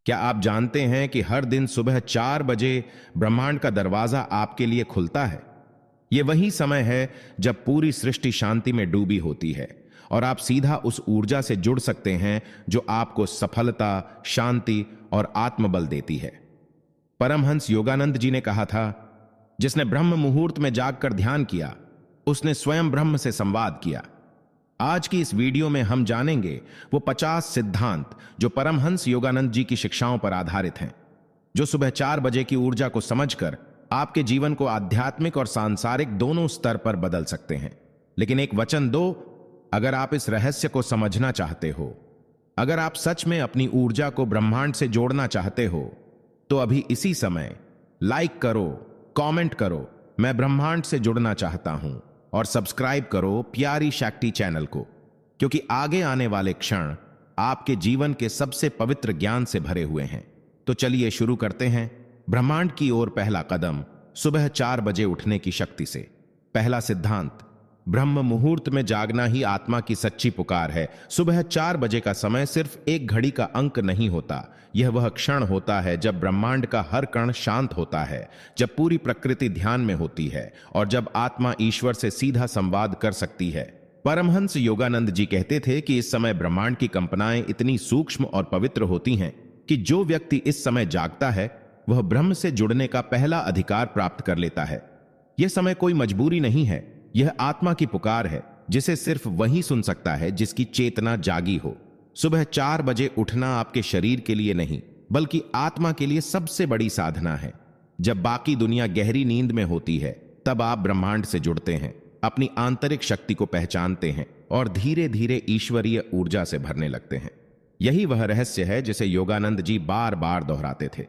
क्या आप जानते हैं कि हर दिन सुबह 4 बजे ब्रह्मांड का दरवाजा आपके लिए खुलता है? यह वही समय है जब पूरी सृष्टि शांति में डूबी होती है और आप सीधा उस ऊर्जा से जुड़ सकते हैं जो आपको सफलता, शांति और आत्मबल देती है। परमहंस योगानंद जी ने कहा था, जिसने ब्रह्म मुहूर्त में जागकर ध्यान किया, उसने स्वयं ब्रह्म से संवाद किया। आज की इस वीडियो में हम जानेंगे वो 50 सिद्धांत जो परमहंस योगानंद जी की शिक्षाओं पर आधारित हैं, जो सुबह 4 बजे की ऊर्जा को समझकर आपके जीवन को आध्यात्मिक और सांसारिक दोनों स्तर पर बदल सकते हैं। लेकिन एक वचन दो, अगर आप इस रहस्य को समझना चाहते हो, अगर आप सच में अपनी ऊर्जा को ब्रह्मांड से जोड़ना चाहते हो, तो अभी इसी समय लाइक करो, कमेंट करो, मैं ब्रह्मांड से जुड़ना चाहता हूं, और सब्सक्राइब करो प्यारी शक्ति चैनल को, क्योंकि आगे आने वाले क्षण आपके जीवन के सबसे पवित्र ज्ञान से भरे हुए हैं। तो चलिए शुरू करते हैं। ब्रह्मांड की ओर पहला कदम, सुबह 4 बजे उठने की शक्ति से। पहला सिद्धांत, ब्रह्म मुहूर्त में जागना ही आत्मा की सच्ची पुकार है। सुबह 4 बजे का समय सिर्फ एक घड़ी का अंक नहीं होता, यह वह क्षण होता है जब ब्रह्मांड का हर कण शांत होता है, जब पूरी प्रकृति ध्यान में होती है और जब आत्मा ईश्वर से सीधा संवाद कर सकती है। परमहंस योगानंद जी कहते थे कि इस समय ब्रह्मांड की कल्पनाएं इतनी सूक्ष्म और पवित्र होती हैं कि जो व्यक्ति इस समय जागता है वह ब्रह्म से जुड़ने का पहला अधिकार प्राप्त कर लेता है। यह समय कोई मजबूरी नहीं है, यह आत्मा की पुकार है, जिसे सिर्फ वही सुन सकता है जिसकी चेतना जागी हो। सुबह 4 बजे उठना आपके शरीर के लिए नहीं, बल्कि आत्मा के लिए सबसे बड़ी साधना है। जब बाकी दुनिया गहरी नींद में होती है, तब आप ब्रह्मांड से जुड़ते हैं, अपनी आंतरिक शक्ति को पहचानते हैं और धीरे धीरे ईश्वरीय ऊर्जा से भरने लगते हैं। यही वह रहस्य है जिसे योगानंद जी बार बार दोहराते थे।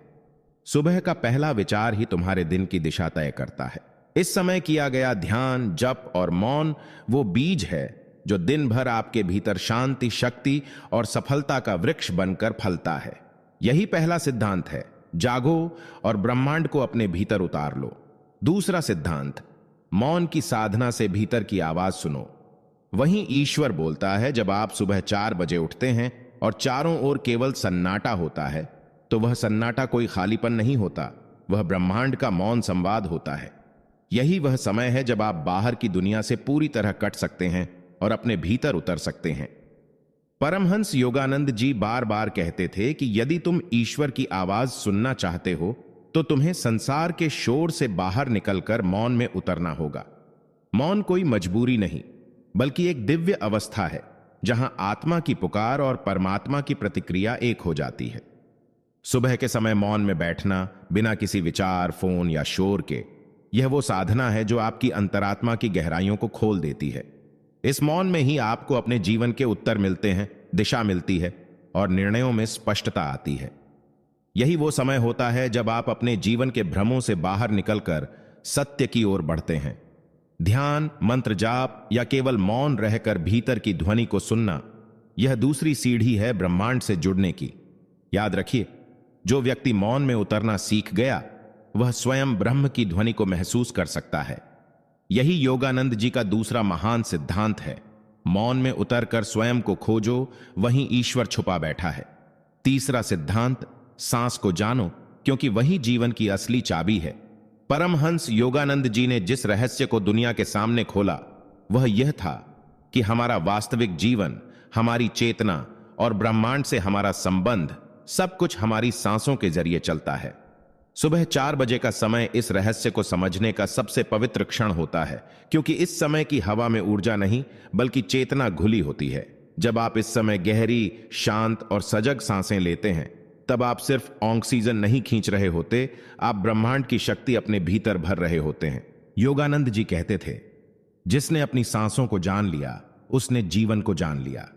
सुबह का पहला विचार ही तुम्हारे दिन की दिशा तय करता है। इस समय किया गया ध्यान, जप और मौन वो बीज है जो दिन भर आपके भीतर शांति, शक्ति और सफलता का वृक्ष बनकर फलता है। यही पहला सिद्धांत है, जागो और ब्रह्मांड को अपने भीतर उतार लो। दूसरा सिद्धांत, मौन की साधना से भीतर की आवाज सुनो। वहीं ईश्वर बोलता है। जब आप सुबह 4 बजे उठते हैं और चारों ओर केवल सन्नाटा होता है, तो वह सन्नाटा कोई खालीपन नहीं होता, वह ब्रह्मांड का मौन संवाद होता है। यही वह समय है जब आप बाहर की दुनिया से पूरी तरह कट सकते हैं और अपने भीतर उतर सकते हैं। परमहंस योगानंद जी बार बार कहते थे कि यदि तुम ईश्वर की आवाज सुनना चाहते हो, तो तुम्हें संसार के शोर से बाहर निकलकर मौन में उतरना होगा। मौन कोई मजबूरी नहीं, बल्कि एक दिव्य अवस्था है जहां आत्मा की पुकार और परमात्मा की प्रतिक्रिया एक हो जाती है। सुबह के समय मौन में बैठना, बिना किसी विचार, फोन या शोर के, यह वो साधना है जो आपकी अंतरात्मा की गहराइयों को खोल देती है। इस मौन में ही आपको अपने जीवन के उत्तर मिलते हैं, दिशा मिलती है और निर्णयों में स्पष्टता आती है। यही वो समय होता है जब आप अपने जीवन के भ्रमों से बाहर निकलकर सत्य की ओर बढ़ते हैं। ध्यान, मंत्र जाप या केवल मौन रहकर भीतर की ध्वनि को सुनना, यह दूसरी सीढ़ी है ब्रह्मांड से जुड़ने की। याद रखिए, जो व्यक्ति मौन में उतरना सीख गया, वह स्वयं ब्रह्म की ध्वनि को महसूस कर सकता है। यही योगानंद जी का दूसरा महान सिद्धांत है, मौन में उतरकर स्वयं को खोजो, वहीं ईश्वर छुपा बैठा है। तीसरा सिद्धांत, सांस को जानो, क्योंकि वही जीवन की असली चाबी है। परमहंस योगानंद जी ने जिस रहस्य को दुनिया के सामने खोला, वह यह था कि हमारा वास्तविक जीवन, हमारी चेतना और ब्रह्मांड से हमारा संबंध, सब कुछ हमारी सांसों के जरिए चलता है। सुबह 4 बजे का समय इस रहस्य को समझने का सबसे पवित्र क्षण होता है, क्योंकि इस समय की हवा में ऊर्जा नहीं, बल्कि चेतना घुली होती है। जब आप इस समय गहरी, शांत और सजग सांसें लेते हैं, तब आप सिर्फ ऑक्सीजन नहीं खींच रहे होते, आप ब्रह्मांड की शक्ति अपने भीतर भर रहे होते हैं। योगानंद जी कहते थे, जिसने अपनी सांसों को जान लिया, उसने जीवन को जान लिया।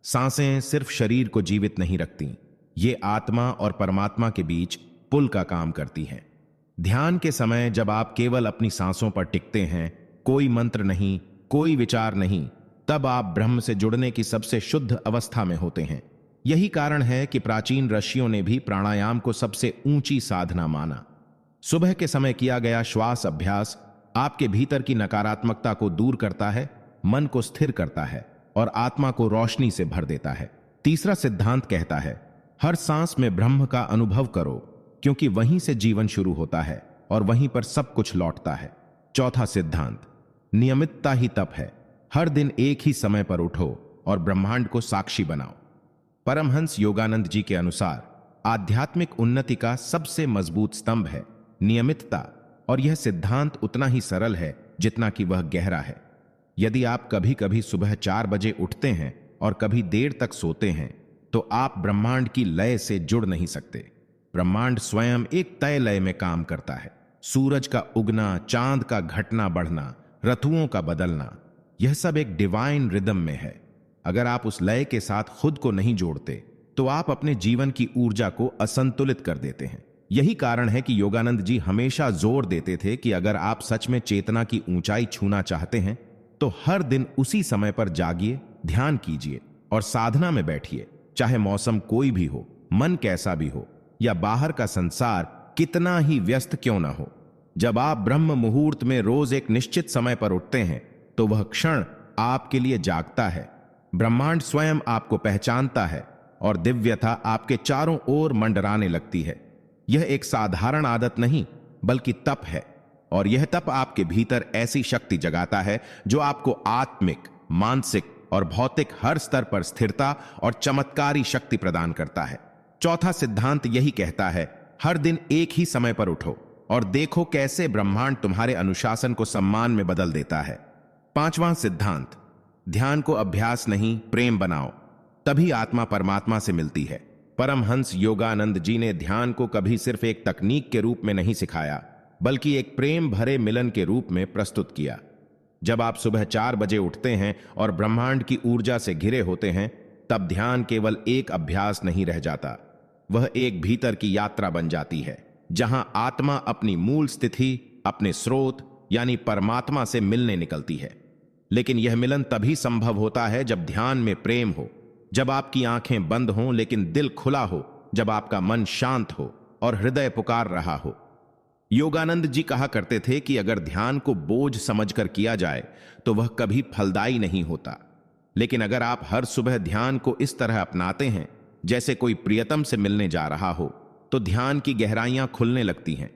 सांसें सिर्फ शरीर को जीवित नहीं रखती, ये आत्मा और परमात्मा के बीच पुल का काम करती हैं। ध्यान के समय जब आप केवल अपनी सांसों पर टिकते हैं, कोई मंत्र नहीं, कोई विचार नहीं, तब आप ब्रह्म से जुड़ने की सबसे शुद्ध अवस्था में होते हैं। यही कारण है कि प्राचीन ऋषियों ने भी प्राणायाम को सबसे ऊंची साधना माना। सुबह के समय किया गया श्वास अभ्यास आपके भीतर की नकारात्मकता को दूर करता है, मन को स्थिर करता है और आत्मा को रोशनी से भर देता है। तीसरा सिद्धांत कहता है, हर सांस में ब्रह्म का अनुभव करो, क्योंकि वहीं से जीवन शुरू होता है और वहीं पर सब कुछ लौटता है। चौथा सिद्धांत, नियमितता ही तप है। हर दिन एक ही समय पर उठो और ब्रह्मांड को साक्षी बनाओ। परमहंस योगानंद जी के अनुसार आध्यात्मिक उन्नति का सबसे मजबूत स्तंभ है नियमितता, और यह सिद्धांत उतना ही सरल है जितना कि वह गहरा है। यदि आप कभी कभी सुबह 4 बजे उठते हैं और कभी देर तक सोते हैं, तो आप ब्रह्मांड की लय से जुड़ नहीं सकते। ब्रह्मांड स्वयं एक तय लय में काम करता है। सूरज का उगना, चांद का घटना बढ़ना, ऋतुओं का बदलना, यह सब एक डिवाइन रिदम में है। अगर आप उस लय के साथ खुद को नहीं जोड़ते, तो आप अपने जीवन की ऊर्जा को असंतुलित कर देते हैं। यही कारण है कि योगानंद जी हमेशा जोर देते थे कि अगर आप सच में चेतना की ऊंचाई छूना चाहते हैं, तो हर दिन उसी समय पर जागिए, ध्यान कीजिए और साधना में बैठिए। चाहे मौसम कोई भी हो, मन कैसा भी हो, या बाहर का संसार कितना ही व्यस्त क्यों ना हो। जब आप ब्रह्म मुहूर्त में रोज एक निश्चित समय पर उठते हैं, तो वह क्षण आपके लिए जागता है। ब्रह्मांड स्वयं आपको पहचानता है और दिव्यता आपके चारों ओर मंडराने लगती है। यह एक साधारण आदत नहीं, बल्कि तप है, और यह तप आपके भीतर ऐसी शक्ति जगाता है जो आपको आत्मिक, मानसिक और भौतिक हर स्तर पर स्थिरता और चमत्कारी शक्ति प्रदान करता है। चौथा सिद्धांत यही कहता है, हर दिन एक ही समय पर उठो और देखो कैसे ब्रह्मांड तुम्हारे अनुशासन को सम्मान में बदल देता है। पांचवां सिद्धांत, ध्यान को अभ्यास नहीं, प्रेम बनाओ, तभी आत्मा परमात्मा से मिलती है। परमहंस योगानंद जी ने ध्यान को कभी सिर्फ एक तकनीक के रूप में नहीं सिखाया, बल्कि एक प्रेम भरे मिलन के रूप में प्रस्तुत किया। जब आप सुबह 4 बजे उठते हैं और ब्रह्मांड की ऊर्जा से घिरे होते हैं, तब ध्यान केवल एक अभ्यास नहीं रह जाता, वह एक भीतर की यात्रा बन जाती है, जहां आत्मा अपनी मूल स्थिति, अपने स्रोत यानी परमात्मा से मिलने निकलती है। लेकिन यह मिलन तभी संभव होता है जब ध्यान में प्रेम हो, जब आपकी आंखें बंद हों लेकिन दिल खुला हो, जब आपका मन शांत हो और हृदय पुकार रहा हो। योगानंद जी कहा करते थे कि अगर ध्यान को बोझ समझकर किया जाए तो वह कभी फलदायी नहीं होता, लेकिन अगर आप हर सुबह ध्यान को इस तरह अपनाते हैं जैसे कोई प्रियतम से मिलने जा रहा हो, तो ध्यान की गहराइयां खुलने लगती हैं।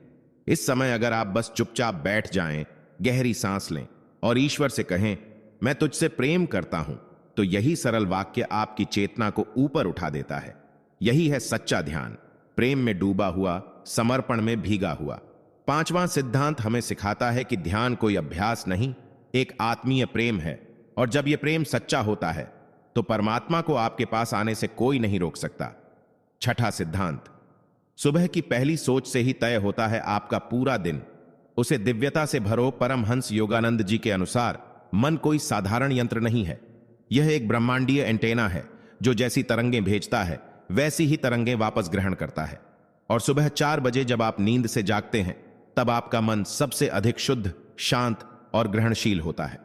इस समय अगर आप बस चुपचाप बैठ जाएं, गहरी सांस लें और ईश्वर से कहें, मैं तुझसे प्रेम करता हूं, तो यही सरल वाक्य आपकी चेतना को ऊपर उठा देता है। यही है सच्चा ध्यान, प्रेम में डूबा हुआ, समर्पण में भीगा हुआ। पांचवां सिद्धांत हमें सिखाता है कि ध्यान कोई अभ्यास नहीं, एक आत्मीय प्रेम है, और जब यह प्रेम सच्चा होता है तो परमात्मा को आपके पास आने से कोई नहीं रोक सकता। छठा सिद्धांत, सुबह की पहली सोच से ही तय होता है आपका पूरा दिन। उसे दिव्यता से भरो। परमहंस योगानंद जी के अनुसार मन कोई साधारण यंत्र नहीं है, यह एक ब्रह्मांडीय एंटेना है जो जैसी तरंगें भेजता है वैसी ही तरंगें वापस ग्रहण करता है। और सुबह 4 बजे जब आप नींद से जागते हैं, तब आपका मन सबसे अधिक शुद्ध, शांत और ग्रहणशील होता है।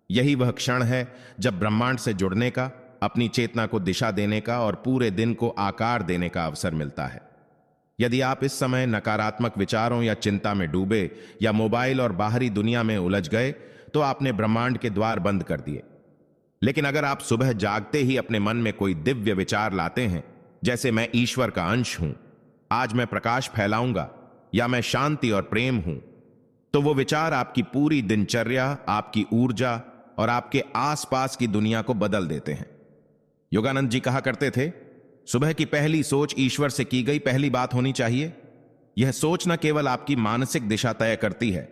यही वह क्षण है जब ब्रह्मांड से जुड़ने का, अपनी चेतना को दिशा देने का और पूरे दिन को आकार देने का अवसर मिलता है। यदि आप इस समय नकारात्मक विचारों या चिंता में डूबे या मोबाइल और बाहरी दुनिया में उलझ गए, तो आपने ब्रह्मांड के द्वार बंद कर दिए। लेकिन अगर आप सुबह जागते ही अपने मन में कोई दिव्य विचार लाते हैं, जैसे मैं ईश्वर का अंश हूं, आज मैं प्रकाश फैलाऊंगा, या मैं शांति और प्रेम हूं, तो वो विचार आपकी पूरी दिनचर्या, आपकी ऊर्जा और आपके आसपास की दुनिया को बदल देते हैं। योगानंद जी कहा करते थे, सुबह की पहली सोच ईश्वर से की गई पहली बात होनी चाहिए। यह सोच न केवल आपकी मानसिक दिशा तय करती है,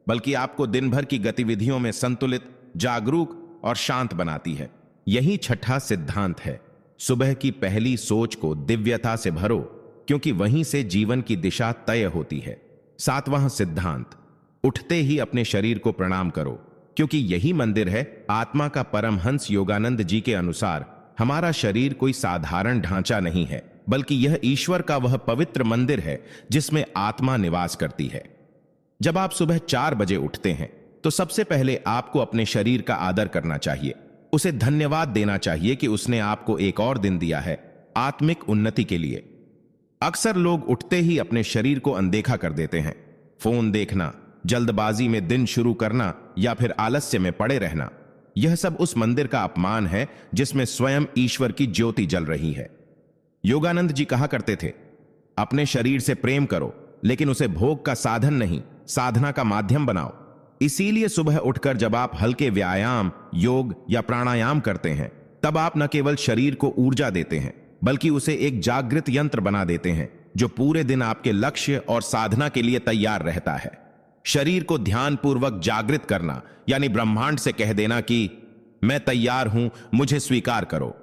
बल्कि आपको दिन भर की गतिविधियों में संतुलित, जागरूक और शांत बनाती है। यही छठा सिद्धांत है, सुबह की पहली सोच को दिव्यता से भरो, क्योंकि वहीं से जीवन की दिशा तय होती है। सातवां सिद्धांत, उठते ही अपने शरीर को प्रणाम करो, क्योंकि यही मंदिर है। आत्मा का परमहंस योगानंद जी के अनुसार हमारा शरीर कोई साधारण ढांचा नहीं है, बल्कि यह ईश्वर का वह पवित्र मंदिर है जिसमें आत्मा निवास करती है। जब आप सुबह 4 बजे उठते हैं, तो सबसे पहले आपको अपने शरीर का आदर करना चाहिए। उसे धन्यवाद देना चाहिए कि उसने आपको एक और दिन दिया है आत्मिक उन्नति के लिए। अक्सर लोग उठते ही अपने शरीर को अनदेखा कर देते हैं। फोन देखना, जल्दबाजी में दिन शुरू करना या फिर आलस्य में पड़े रहना, यह सब उस मंदिर का अपमान है जिसमें स्वयं ईश्वर की ज्योति जल रही है। योगानंद जी कहा करते थे, अपने शरीर से प्रेम करो, लेकिन उसे भोग का साधन नहीं, साधना का माध्यम बनाओ। इसीलिए सुबह उठकर जब आप हल्के व्यायाम, योग या प्राणायाम करते हैं, तब आप न केवल शरीर को ऊर्जा देते हैं, बल्कि उसे एक जागृत यंत्र बना देते हैं जो पूरे दिन आपके लक्ष्य और साधना के लिए तैयार रहता है। शरीर को ध्यानपूर्वक जागृत करना यानी ब्रह्मांड से कह देना कि मैं तैयार हूं, मुझे स्वीकार करो।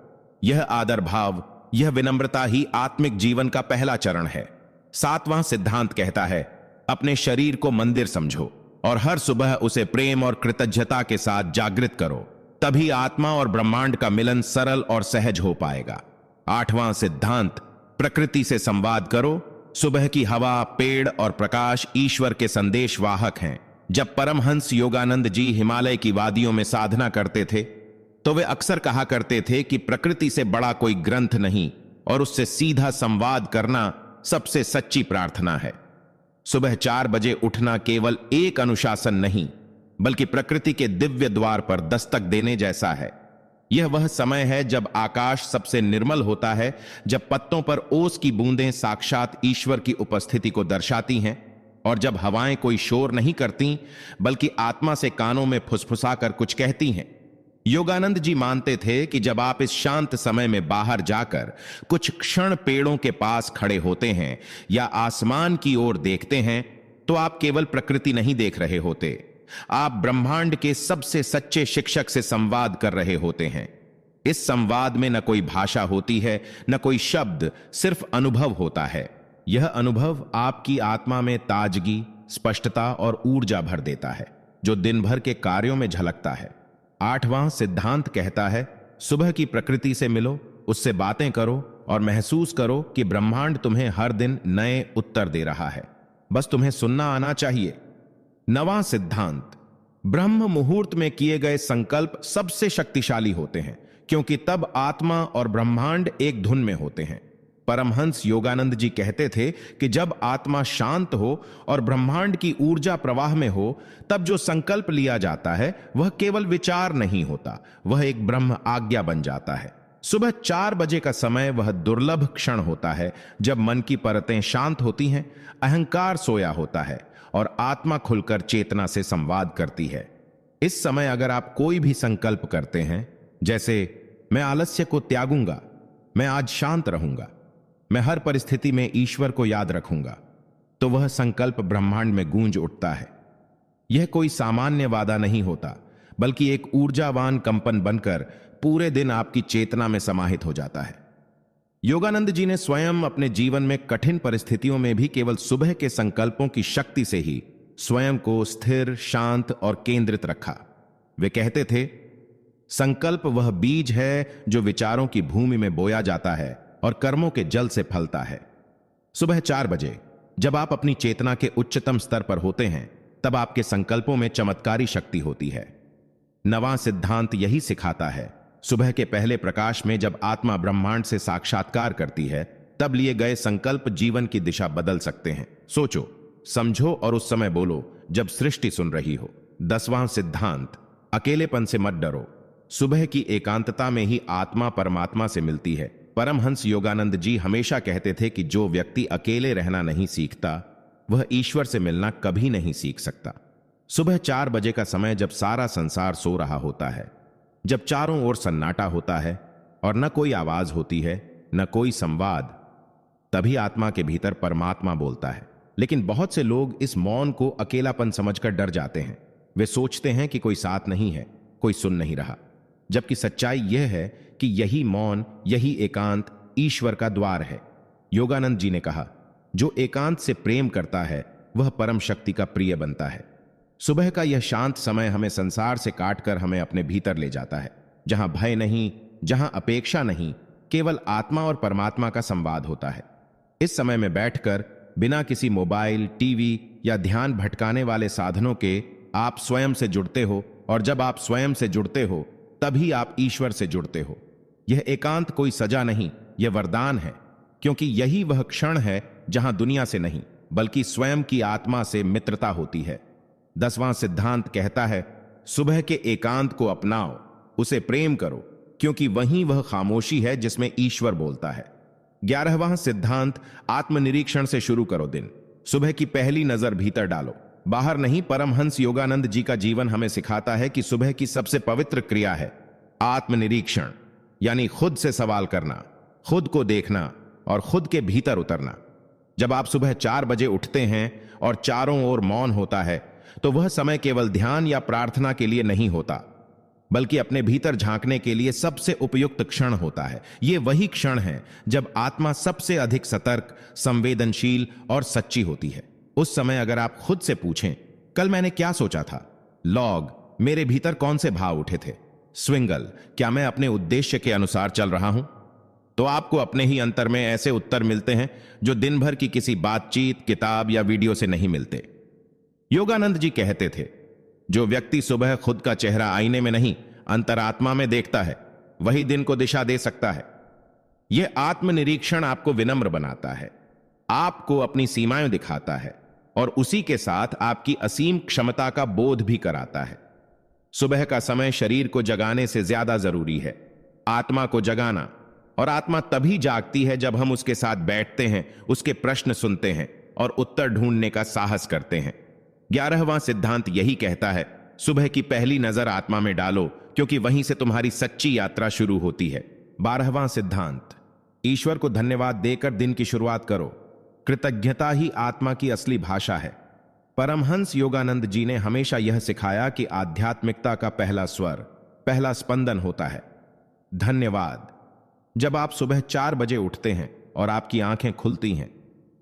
यह आदर भाव, यह विनम्रता ही आत्मिक जीवन का पहला चरण है। 7वां सिद्धांत कहता है, अपने शरीर को मंदिर समझो और हर सुबह उसे प्रेम और कृतज्ञता के साथ जागृत करो। तभी आत्मा और ब्रह्मांड का मिलन सरल और सहज हो पाएगा। 8वां सिद्धांत, प्रकृति से संवाद करो। सुबह की हवा, पेड़ और प्रकाश ईश्वर के संदेश वाहक हैं। जब परमहंस योगानंद जी हिमालय की वादियों में साधना करते थे, तो वे अक्सर कहा करते थे कि प्रकृति से बड़ा कोई ग्रंथ नहीं और उससे सीधा संवाद करना सबसे सच्ची प्रार्थना है। सुबह 4 बजे उठना केवल एक अनुशासन नहीं, बल्कि प्रकृति के दिव्य द्वार पर दस्तक देने जैसा है। यह वह समय है जब आकाश सबसे निर्मल होता है, जब पत्तों पर ओस की बूंदें साक्षात ईश्वर की उपस्थिति को दर्शाती हैं, और जब हवाएं कोई शोर नहीं करती, बल्कि आत्मा से कानों में फुसफुसाकर कुछ कहती हैं। योगानंद जी मानते थे कि जब आप इस शांत समय में बाहर जाकर कुछ क्षण पेड़ों के पास खड़े होते हैं या आसमान की ओर देखते हैं, तो आप केवल प्रकृति नहीं देख रहे होते, आप ब्रह्मांड के सबसे सच्चे शिक्षक से संवाद कर रहे होते हैं। इस संवाद में न कोई भाषा होती है, न कोई शब्द, सिर्फ अनुभव होता है। यह अनुभव आपकी आत्मा में ताजगी, स्पष्टता और ऊर्जा भर देता है, जो दिन भर के कार्यों में झलकता है। 8वां सिद्धांत कहता है, सुबह की प्रकृति से मिलो, उससे बातें करो और महसूस करो कि ब्रह्मांड तुम्हें हर दिन नए उत्तर दे रहा है, बस तुम्हें सुनना आना चाहिए। 9वां सिद्धांत, ब्रह्म मुहूर्त में किए गए संकल्प सबसे शक्तिशाली होते हैं, क्योंकि तब आत्मा और ब्रह्मांड एक धुन में होते हैं। परमहंस योगानंद जी कहते थे कि जब आत्मा शांत हो और ब्रह्मांड की ऊर्जा प्रवाह में हो, तब जो संकल्प लिया जाता है वह केवल विचार नहीं होता, वह एक ब्रह्म आज्ञा बन जाता है। सुबह 4 बजे का समय वह दुर्लभ क्षण होता है जब मन की परतें शांत होती हैं, अहंकार सोया होता है और आत्मा खुलकर चेतना से संवाद करती है। इस समय अगर आप कोई भी संकल्प करते हैं, जैसे मैं आलस्य को त्यागूंगा, मैं आज शांत रहूंगा, मैं हर परिस्थिति में ईश्वर को याद रखूंगा, तो वह संकल्प ब्रह्मांड में गूंज उठता है। यह कोई सामान्य वादा नहीं होता, बल्कि एक ऊर्जावान कंपन बनकर पूरे दिन आपकी चेतना में समाहित हो जाता है। योगानंद जी ने स्वयं अपने जीवन में कठिन परिस्थितियों में भी केवल सुबह के संकल्पों की शक्ति से ही स्वयं को स्थिर, शांत और केंद्रित रखा। वे कहते थे, संकल्प वह बीज है जो विचारों की भूमि में बोया जाता है और कर्मों के जल से फलता है। सुबह 4 बजे जब आप अपनी चेतना के उच्चतम स्तर पर होते हैं, तब आपके संकल्पों में चमत्कारी शक्ति होती है। 9वां सिद्धांत यही सिखाता है, सुबह के पहले प्रकाश में जब आत्मा ब्रह्मांड से साक्षात्कार करती है, तब लिए गए संकल्प जीवन की दिशा बदल सकते हैं। सोचो, समझो और उस समय बोलो जब सृष्टि सुन रही हो। 10वां सिद्धांत, अकेलेपन से मत डरो। सुबह की एकांतता में ही आत्मा परमात्मा से मिलती है। परमहंस योगानंद जी हमेशा कहते थे कि जो व्यक्ति अकेले रहना नहीं सीखता, वह ईश्वर से मिलना कभी नहीं सीख सकता। सुबह 4 बजे का समय जब सारा संसार सो रहा होता है, जब चारों ओर सन्नाटा होता है और न कोई आवाज होती है, न कोई संवाद, तभी आत्मा के भीतर परमात्मा बोलता है। लेकिन बहुत से लोग इस मौन को अकेलापन समझकर डर जाते हैं। वे सोचते हैं कि कोई साथ नहीं है, कोई सुन नहीं रहा, जबकि सच्चाई यह है कि यही मौन, यही एकांत ईश्वर का द्वार है। योगानंद जी ने कहा, जो एकांत से प्रेम करता है वह परम शक्ति का प्रिय बनता है। सुबह का यह शांत समय हमें संसार से काटकर हमें अपने भीतर ले जाता है, जहां भय नहीं, जहां अपेक्षा नहीं, केवल आत्मा और परमात्मा का संवाद होता है। इस समय में बैठकर बिना किसी मोबाइल, टीवी या ध्यान भटकाने वाले साधनों के आप स्वयं से जुड़ते हो, और जब आप स्वयं से जुड़ते हो तभी आप ईश्वर से जुड़ते हो। यह एकांत कोई सजा नहीं, यह वरदान है, क्योंकि यही वह क्षण है जहां दुनिया से नहीं बल्कि स्वयं की आत्मा से मित्रता होती है। 10वां सिद्धांत कहता है, सुबह के एकांत को अपनाओ, उसे प्रेम करो, क्योंकि वहीं वह खामोशी है जिसमें ईश्वर बोलता है। 11वां सिद्धांत, आत्मनिरीक्षण से शुरू करो दिन। सुबह की पहली नजर भीतर डालो, बाहर नहीं। परमहंस योगानंद जी का जीवन हमें सिखाता है कि सुबह की सबसे पवित्र क्रिया है आत्मनिरीक्षण, यानी खुद से सवाल करना, खुद को देखना और खुद के भीतर उतरना। जब आप सुबह 4 बजे उठते हैं और चारों ओर मौन होता है, तो वह समय केवल ध्यान या प्रार्थना के लिए नहीं होता, बल्कि अपने भीतर झांकने के लिए सबसे उपयुक्त क्षण होता है। यह वही क्षण है जब आत्मा सबसे अधिक सतर्क, संवेदनशील और सच्ची होती है। उस समय अगर आप खुद से पूछें, कल मैंने क्या सोचा था? लॉग, मेरे भीतर कौन से भाव उठे थे? स्विंगल, क्या मैं अपने उद्देश्य के अनुसार चल रहा हूं? तो आपको अपने ही अंतर में ऐसे उत्तर मिलते हैं जो दिन भर की किसी बातचीत, किताब या वीडियो से नहीं मिलते। योगानंद जी कहते थे, जो व्यक्ति सुबह खुद का चेहरा आईने में नहीं, अंतरात्मा में देखता है, वही दिन को दिशा दे सकता है। यह आत्मनिरीक्षण आपको विनम्र बनाता है, आपको अपनी सीमाएं दिखाता है और उसी के साथ आपकी असीम क्षमता का बोध भी कराता है। सुबह का समय शरीर को जगाने से ज्यादा जरूरी है आत्मा को जगाना, और आत्मा तभी जागती है जब हम उसके साथ बैठते हैं, उसके प्रश्न सुनते हैं और उत्तर ढूंढने का साहस करते हैं। 11वां सिद्धांत यही कहता है, सुबह की पहली नजर आत्मा में डालो, क्योंकि वहीं से तुम्हारी सच्ची यात्रा शुरू होती है। 12वां सिद्धांत, ईश्वर को धन्यवाद देकर दिन की शुरुआत करो। कृतज्ञता ही आत्मा की असली भाषा है। परमहंस योगानंद जी ने हमेशा यह सिखाया कि आध्यात्मिकता का पहला स्वर, पहला स्पंदन होता है धन्यवाद। जब आप सुबह 4 बजे उठते हैं और आपकी आंखें खुलती हैं,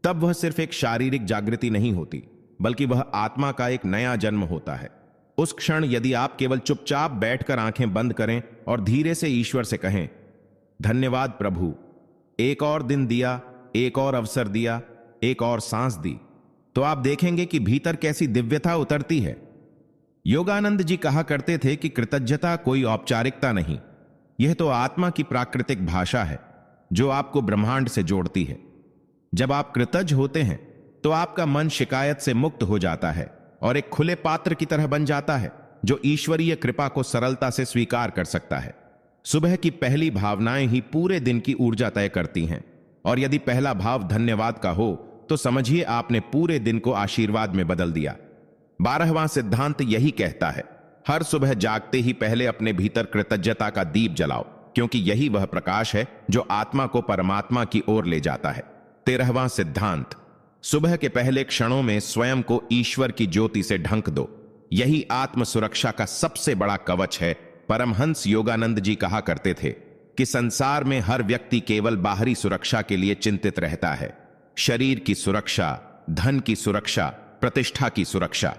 तब वह सिर्फ एक शारीरिक जागृति नहीं होती, बल्कि वह आत्मा का एक नया जन्म होता है। उस क्षण यदि आप केवल चुपचाप बैठकर आंखें बंद करें और धीरे से ईश्वर से कहें, धन्यवाद प्रभु, एक और दिन दिया, एक और अवसर दिया, एक और सांस दी, तो आप देखेंगे कि भीतर कैसी दिव्यता उतरती है। योगानंद जी कहा करते थे कि कृतज्ञता कोई औपचारिकता नहीं, यह तो आत्मा की प्राकृतिक भाषा है जो आपको ब्रह्मांड से जोड़ती है। जब आप कृतज्ञ होते हैं तो आपका मन शिकायत से मुक्त हो जाता है और एक खुले पात्र की तरह बन जाता है जो ईश्वरीय कृपा को सरलता से स्वीकार कर सकता है। सुबह की पहली भावनाएं ही पूरे दिन की ऊर्जा तय करती हैं, और यदि पहला भाव धन्यवाद का हो तो समझिए आपने पूरे दिन को आशीर्वाद में बदल दिया। 12वां सिद्धांत यही कहता है, हर सुबह जागते ही पहले अपने भीतर कृतज्ञता का दीप जलाओ, क्योंकि यही वह प्रकाश है जो आत्मा को परमात्मा की ओर ले जाता है। 13वां सिद्धांत, सुबह के पहले क्षणों में स्वयं को ईश्वर की ज्योति से ढंक दो। यही आत्म सुरक्षा का सबसे बड़ा कवच है। परमहंस योगानंद जी कहा करते थे कि संसार में हर व्यक्ति केवल बाहरी सुरक्षा के लिए चिंतित रहता है, शरीर की सुरक्षा, धन की सुरक्षा, प्रतिष्ठा की सुरक्षा,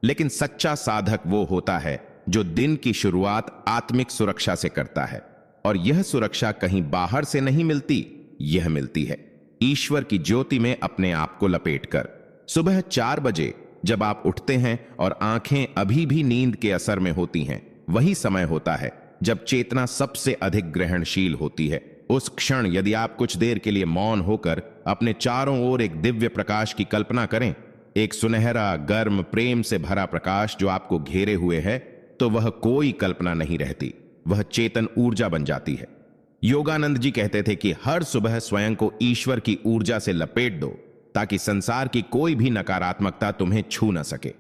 लेकिन सच्चा साधक वो होता है जो दिन की शुरुआत आत्मिक सुरक्षा से करता है। और यह सुरक्षा कहीं बाहर से नहीं मिलती, यह मिलती है ईश्वर की ज्योति में अपने आप को लपेटकर। सुबह 4 बजे जब आप उठते हैं और आंखें अभी भी नींद के असर में होती हैं, वही समय होता है जब चेतना सबसे अधिक ग्रहणशील होती है। उस क्षण यदि आप कुछ देर के लिए मौन होकर अपने चारों ओर एक दिव्य प्रकाश की कल्पना करें, एक सुनहरा, गर्म, प्रेम से भरा प्रकाश जो आपको घेरे हुए है, तो वह कोई कल्पना नहीं रहती, वह चेतन ऊर्जा बन जाती है। योगानंद जी कहते थे कि हर सुबह स्वयं को ईश्वर की ऊर्जा से लपेट दो, ताकि संसार की कोई भी नकारात्मकता तुम्हें छू न सके।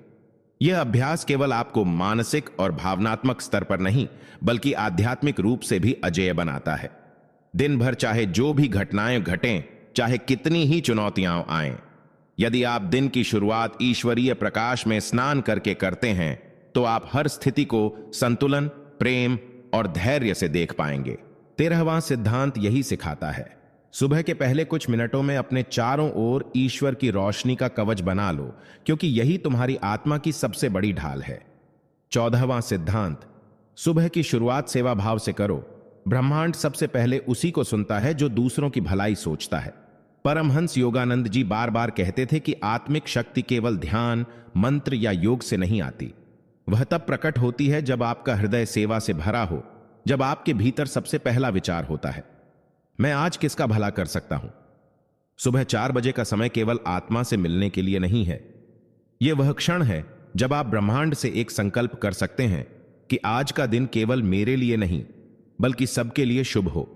यह अभ्यास केवल आपको मानसिक और भावनात्मक स्तर पर नहीं, बल्कि आध्यात्मिक रूप से भी अजेय बनाता है। दिन भर चाहे जो भी घटनाएं घटें, चाहे कितनी ही चुनौतियां आएं, यदि आप दिन की शुरुआत ईश्वरीय प्रकाश में स्नान करके करते हैं, तो आप हर स्थिति को संतुलन, प्रेम और धैर्य से देख पाएंगे। 13वां सिद्धांत यही सिखाता है, सुबह के पहले कुछ मिनटों में अपने चारों ओर ईश्वर की रोशनी का कवच बना लो, क्योंकि यही तुम्हारी आत्मा की सबसे बड़ी ढाल है। 14वां सिद्धांत, सुबह की शुरुआत सेवा भाव से करो। ब्रह्मांड सबसे पहले उसी को सुनता है जो दूसरों की भलाई सोचता है। परमहंस योगानंद जी बार बार कहते थे कि आत्मिक शक्ति केवल ध्यान, मंत्र या योग से नहीं आती, वह तब प्रकट होती है जब आपका हृदय सेवा से भरा हो, जब आपके भीतर सबसे पहला विचार होता है, मैं आज किसका भला कर सकता हूं। सुबह 4 बजे का समय केवल आत्मा से मिलने के लिए नहीं है, यह वह क्षण है जब आप ब्रह्मांड से एक संकल्प कर सकते हैं कि आज का दिन केवल मेरे लिए नहीं, बल्कि सबके लिए शुभ हो।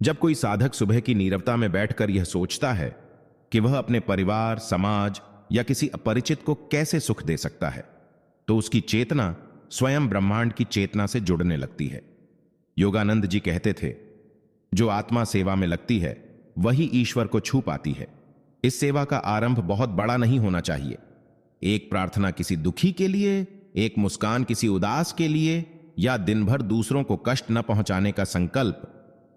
जब कोई साधक सुबह की नीरवता में बैठकर यह सोचता है कि वह अपने परिवार, समाज या किसी अपरिचित को कैसे सुख दे सकता है, तो उसकी चेतना स्वयं ब्रह्मांड की चेतना से जुड़ने लगती है। योगानंद जी कहते थे, जो आत्मा सेवा में लगती है वही ईश्वर को छू पाती है। इस सेवा का आरंभ बहुत बड़ा नहीं होना चाहिए। एक प्रार्थना किसी दुखी के लिए, एक मुस्कान किसी उदास के लिए, या दिन भर दूसरों को कष्ट न पहुंचाने का संकल्प,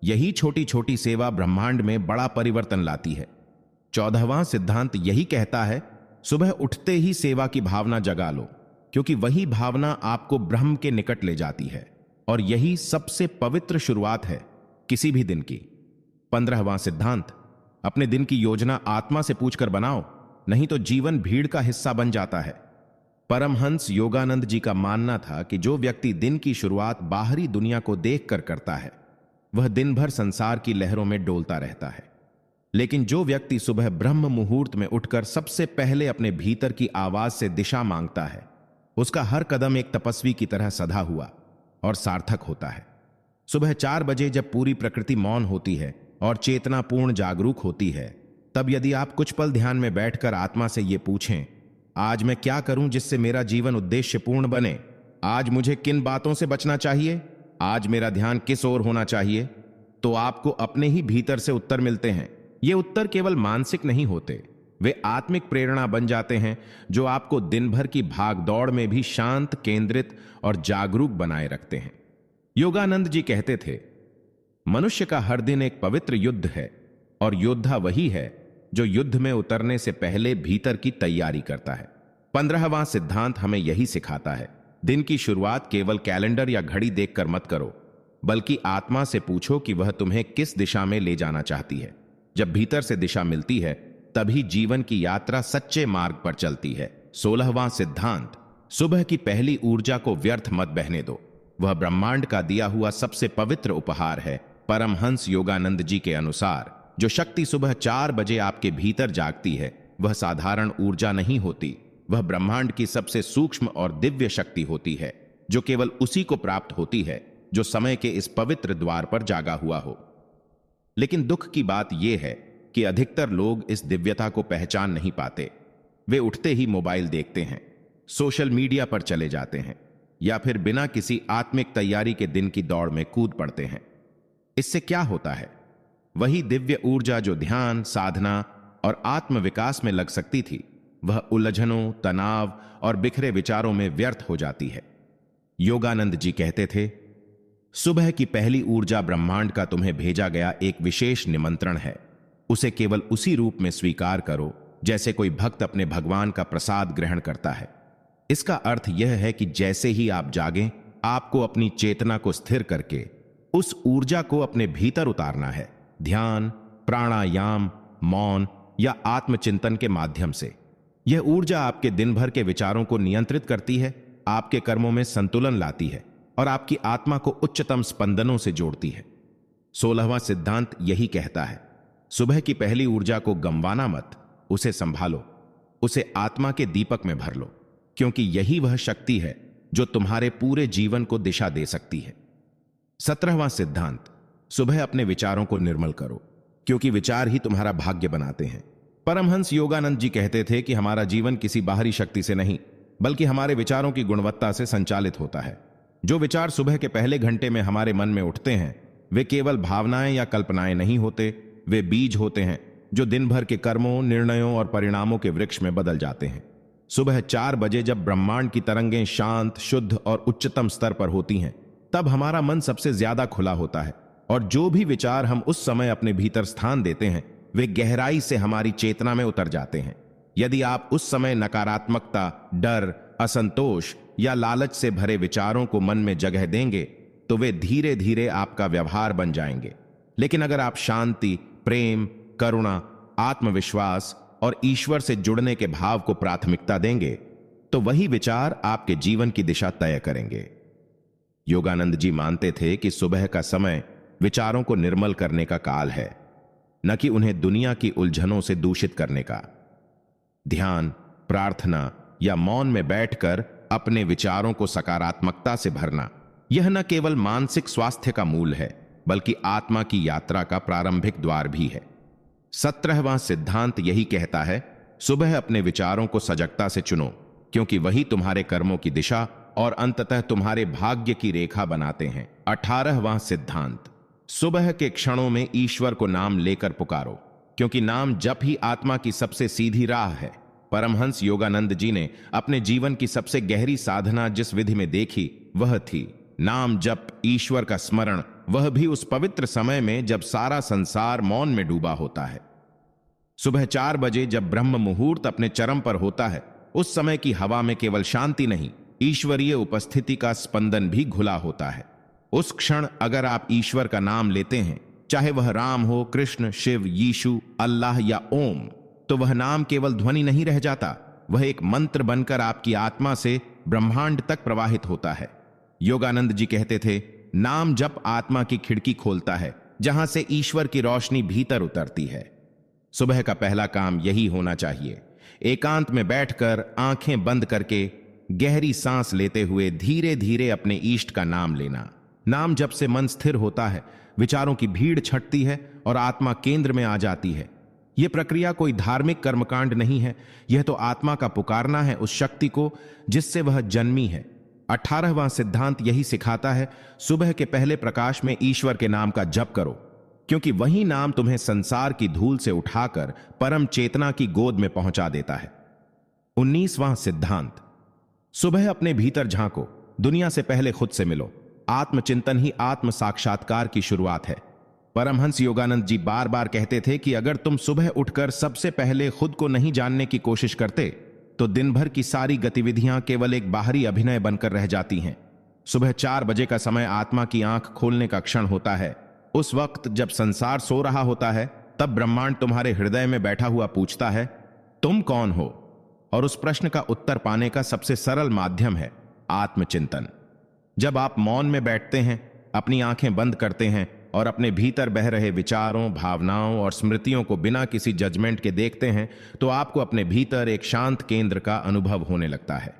यही छोटी छोटी सेवा ब्रह्मांड में बड़ा परिवर्तन लाती है। 14वां सिद्धांत यही कहता है, सुबह उठते ही सेवा की भावना जगा लो, क्योंकि वही भावना आपको ब्रह्म के निकट ले जाती है और यही सबसे पवित्र शुरुआत है किसी भी दिन की। 15वां सिद्धांत, अपने दिन की योजना आत्मा से पूछकर बनाओ, नहीं तो जीवन भीड़ का हिस्सा बन जाता है। परमहंस योगानंद जी का मानना था कि जो व्यक्ति दिन की शुरुआत बाहरी दुनिया को देखकर करता है वह दिन भर संसार की लहरों में डोलता रहता है, लेकिन जो व्यक्ति सुबह ब्रह्म मुहूर्त में उठकर सबसे पहले अपने भीतर की आवाज से दिशा मांगता है, उसका हर कदम एक तपस्वी की तरह सधा हुआ और सार्थक होता है। सुबह 4 बजे जब पूरी प्रकृति मौन होती है और चेतना पूर्ण जागरूक होती है, तब यदि आप कुछ पल ध्यान में बैठकर आत्मा से ये पूछें, आज मैं क्या करूं जिससे मेरा जीवन उद्देश्यपूर्ण बने, आज मुझे किन बातों से बचना चाहिए, आज मेरा ध्यान किस ओर होना चाहिए, तो आपको अपने ही भीतर से उत्तर मिलते हैं। ये उत्तर केवल मानसिक नहीं होते, वे आत्मिक प्रेरणा बन जाते हैं जो आपको दिन भर की भाग दौड़ में भी शांत, केंद्रित और जागरूक बनाए रखते हैं। योगानंद जी कहते थे, मनुष्य का हर दिन एक पवित्र युद्ध है और योद्धा वही है जो युद्ध में उतरने से पहले भीतर की तैयारी करता है। 15वां सिद्धांत हमें यही सिखाता है, दिन की शुरुआत केवल कैलेंडर या घड़ी देखकर मत करो, बल्कि आत्मा से पूछो कि वह तुम्हें किस दिशा में ले जाना चाहती है। जब भीतर से दिशा मिलती है तभी जीवन की यात्रा सच्चे मार्ग पर चलती है। 16वां सिद्धांत, सुबह की पहली ऊर्जा को व्यर्थ मत बहने दो, वह ब्रह्मांड का दिया हुआ सबसे पवित्र उपहार है। परमहंस योगानंद जी के अनुसार जो शक्ति सुबह 4 बजे आपके भीतर जागती है वह साधारण ऊर्जा नहीं होती, वह ब्रह्मांड की सबसे सूक्ष्म और दिव्य शक्ति होती है जो केवल उसी को प्राप्त होती है जो समय के इस पवित्र द्वार पर जागा हुआ हो। लेकिन दुख की बात यह है कि अधिकतर लोग इस दिव्यता को पहचान नहीं पाते। वे उठते ही मोबाइल देखते हैं, सोशल मीडिया पर चले जाते हैं या फिर बिना किसी आत्मिक तैयारी के दिन की दौड़ में कूद पड़ते हैं। इससे क्या होता है, वही दिव्य ऊर्जा जो ध्यान, साधना और आत्मविकास में लग सकती थी, वह उलझनों, तनाव और बिखरे विचारों में व्यर्थ हो जाती है। योगानंद जी कहते थे, सुबह की पहली ऊर्जा ब्रह्मांड का तुम्हें भेजा गया एक विशेष निमंत्रण है, उसे केवल उसी रूप में स्वीकार करो जैसे कोई भक्त अपने भगवान का प्रसाद ग्रहण करता है। इसका अर्थ यह है कि जैसे ही आप जागें, आपको अपनी चेतना को स्थिर करके उस ऊर्जा को अपने भीतर उतारना है, ध्यान, प्राणायाम, मौन या आत्मचिंतन के माध्यम से। यह ऊर्जा आपके दिन भर के विचारों को नियंत्रित करती है, आपके कर्मों में संतुलन लाती है और आपकी आत्मा को उच्चतम स्पंदनों से जोड़ती है। 16वां सिद्धांत यही कहता है, सुबह की पहली ऊर्जा को गंवाना मत, उसे संभालो, उसे आत्मा के दीपक में भर लो, क्योंकि यही वह शक्ति है जो तुम्हारे पूरे जीवन को दिशा दे सकती है। 17वां सिद्धांत, सुबह अपने विचारों को निर्मल करो, क्योंकि विचार ही तुम्हारा भाग्य बनाते हैं। परमहंस योगानंद जी कहते थे कि हमारा जीवन किसी बाहरी शक्ति से नहीं, बल्कि हमारे विचारों की गुणवत्ता से संचालित होता है। जो विचार सुबह के पहले घंटे में हमारे मन में उठते हैं, वे केवल भावनाएं या कल्पनाएं नहीं होते, वे बीज होते हैं जो दिन भर के कर्मों, निर्णयों और परिणामों के वृक्ष में बदल जाते हैं। सुबह 4 बजे जब ब्रह्मांड की तरंगें शांत, शुद्ध और उच्चतम स्तर पर होती हैं, तब हमारा मन सबसे ज्यादा खुला होता है और जो भी विचार हम उस समय अपने भीतर स्थान देते हैं, वे गहराई से हमारी चेतना में उतर जाते हैं। यदि आप उस समय नकारात्मकता, डर, असंतोष या लालच से भरे विचारों को मन में जगह देंगे तो वे धीरे धीरे आपका व्यवहार बन जाएंगे। लेकिन अगर आप शांति, प्रेम, करुणा, आत्मविश्वास और ईश्वर से जुड़ने के भाव को प्राथमिकता देंगे तो वही विचार आपके जीवन की दिशा तय करेंगे। योगानंद जी मानते थे कि सुबह का समय विचारों को निर्मल करने का काल है, न कि उन्हें दुनिया की उलझनों से दूषित करने का। ध्यान, प्रार्थना या मौन में बैठकर अपने विचारों को सकारात्मकता से भरना, यह न केवल मानसिक स्वास्थ्य का मूल है, बल्कि आत्मा की यात्रा का प्रारंभिक द्वार भी है। 17वां सिद्धांत यही कहता है, सुबह अपने विचारों को सजगता से चुनो, क्योंकि वही तुम्हारे कर्मों की दिशा और अंततः तुम्हारे भाग्य की रेखा बनाते हैं। 18वां सिद्धांत, सुबह के क्षणों में ईश्वर को नाम लेकर पुकारो, क्योंकि नाम जप ही आत्मा की सबसे सीधी राह है। परमहंस योगानंद जी ने अपने जीवन की सबसे गहरी साधना जिस विधि में देखी वह थी नाम जप, ईश्वर का स्मरण, वह भी उस पवित्र समय में जब सारा संसार मौन में डूबा होता है। सुबह 4 बजे जब ब्रह्म मुहूर्त अपने चरम पर होता है, उस समय की हवा में केवल शांति नहीं, ईश्वरीय उपस्थिति का स्पंदन भी घुला होता है। उस क्षण अगर आप ईश्वर का नाम लेते हैं, चाहे वह राम हो, कृष्ण, शिव, यीशु, अल्लाह या ओम, तो वह नाम केवल ध्वनि नहीं रह जाता, वह एक मंत्र बनकर आपकी आत्मा से ब्रह्मांड तक प्रवाहित होता है। योगानंद जी कहते थे, नाम जप आत्मा की खिड़की खोलता है, जहां से ईश्वर की रोशनी भीतर उतरती है। सुबह का पहला काम यही होना चाहिए, एकांत में बैठकर आंखें बंद करके गहरी सांस लेते हुए धीरे धीरे अपने इष्ट का नाम लेना। नाम जप से मन स्थिर होता है, विचारों की भीड़ छटती है और आत्मा केंद्र में आ जाती है। यह प्रक्रिया कोई धार्मिक कर्मकांड नहीं है, यह तो आत्मा का पुकारना है उस शक्ति को जिससे वह जन्मी है। 18वां सिद्धांत यही सिखाता है, सुबह के पहले प्रकाश में ईश्वर के नाम का जप करो, क्योंकि वही नाम तुम्हें संसार की धूल से उठाकर परम चेतना की गोद में पहुंचा देता है। 19वां सिद्धांत, सुबह अपने भीतर झांको, दुनिया से पहले खुद से मिलो। आत्मचिंतन ही आत्म साक्षात्कार की शुरुआत है। परमहंस योगानंद जी बार बार कहते थे कि अगर तुम सुबह उठकर सबसे पहले खुद को नहीं जानने की कोशिश करते, तो दिन भर की सारी गतिविधियां केवल एक बाहरी अभिनय बनकर रह जाती हैं। सुबह 4 बजे का समय आत्मा की आंख खोलने का क्षण होता है। उस वक्त जब संसार सो रहा होता है, तब ब्रह्मांड तुम्हारे हृदय में बैठा हुआ पूछता है, तुम कौन हो? और उस प्रश्न का उत्तर पाने का सबसे सरल माध्यम है आत्मचिंतन। जब आप मौन में बैठते हैं, अपनी आंखें बंद करते हैं और अपने भीतर बह रहे विचारों, भावनाओं और स्मृतियों को बिना किसी जजमेंट के देखते हैं, तो आपको अपने भीतर एक शांत केंद्र का अनुभव होने लगता है।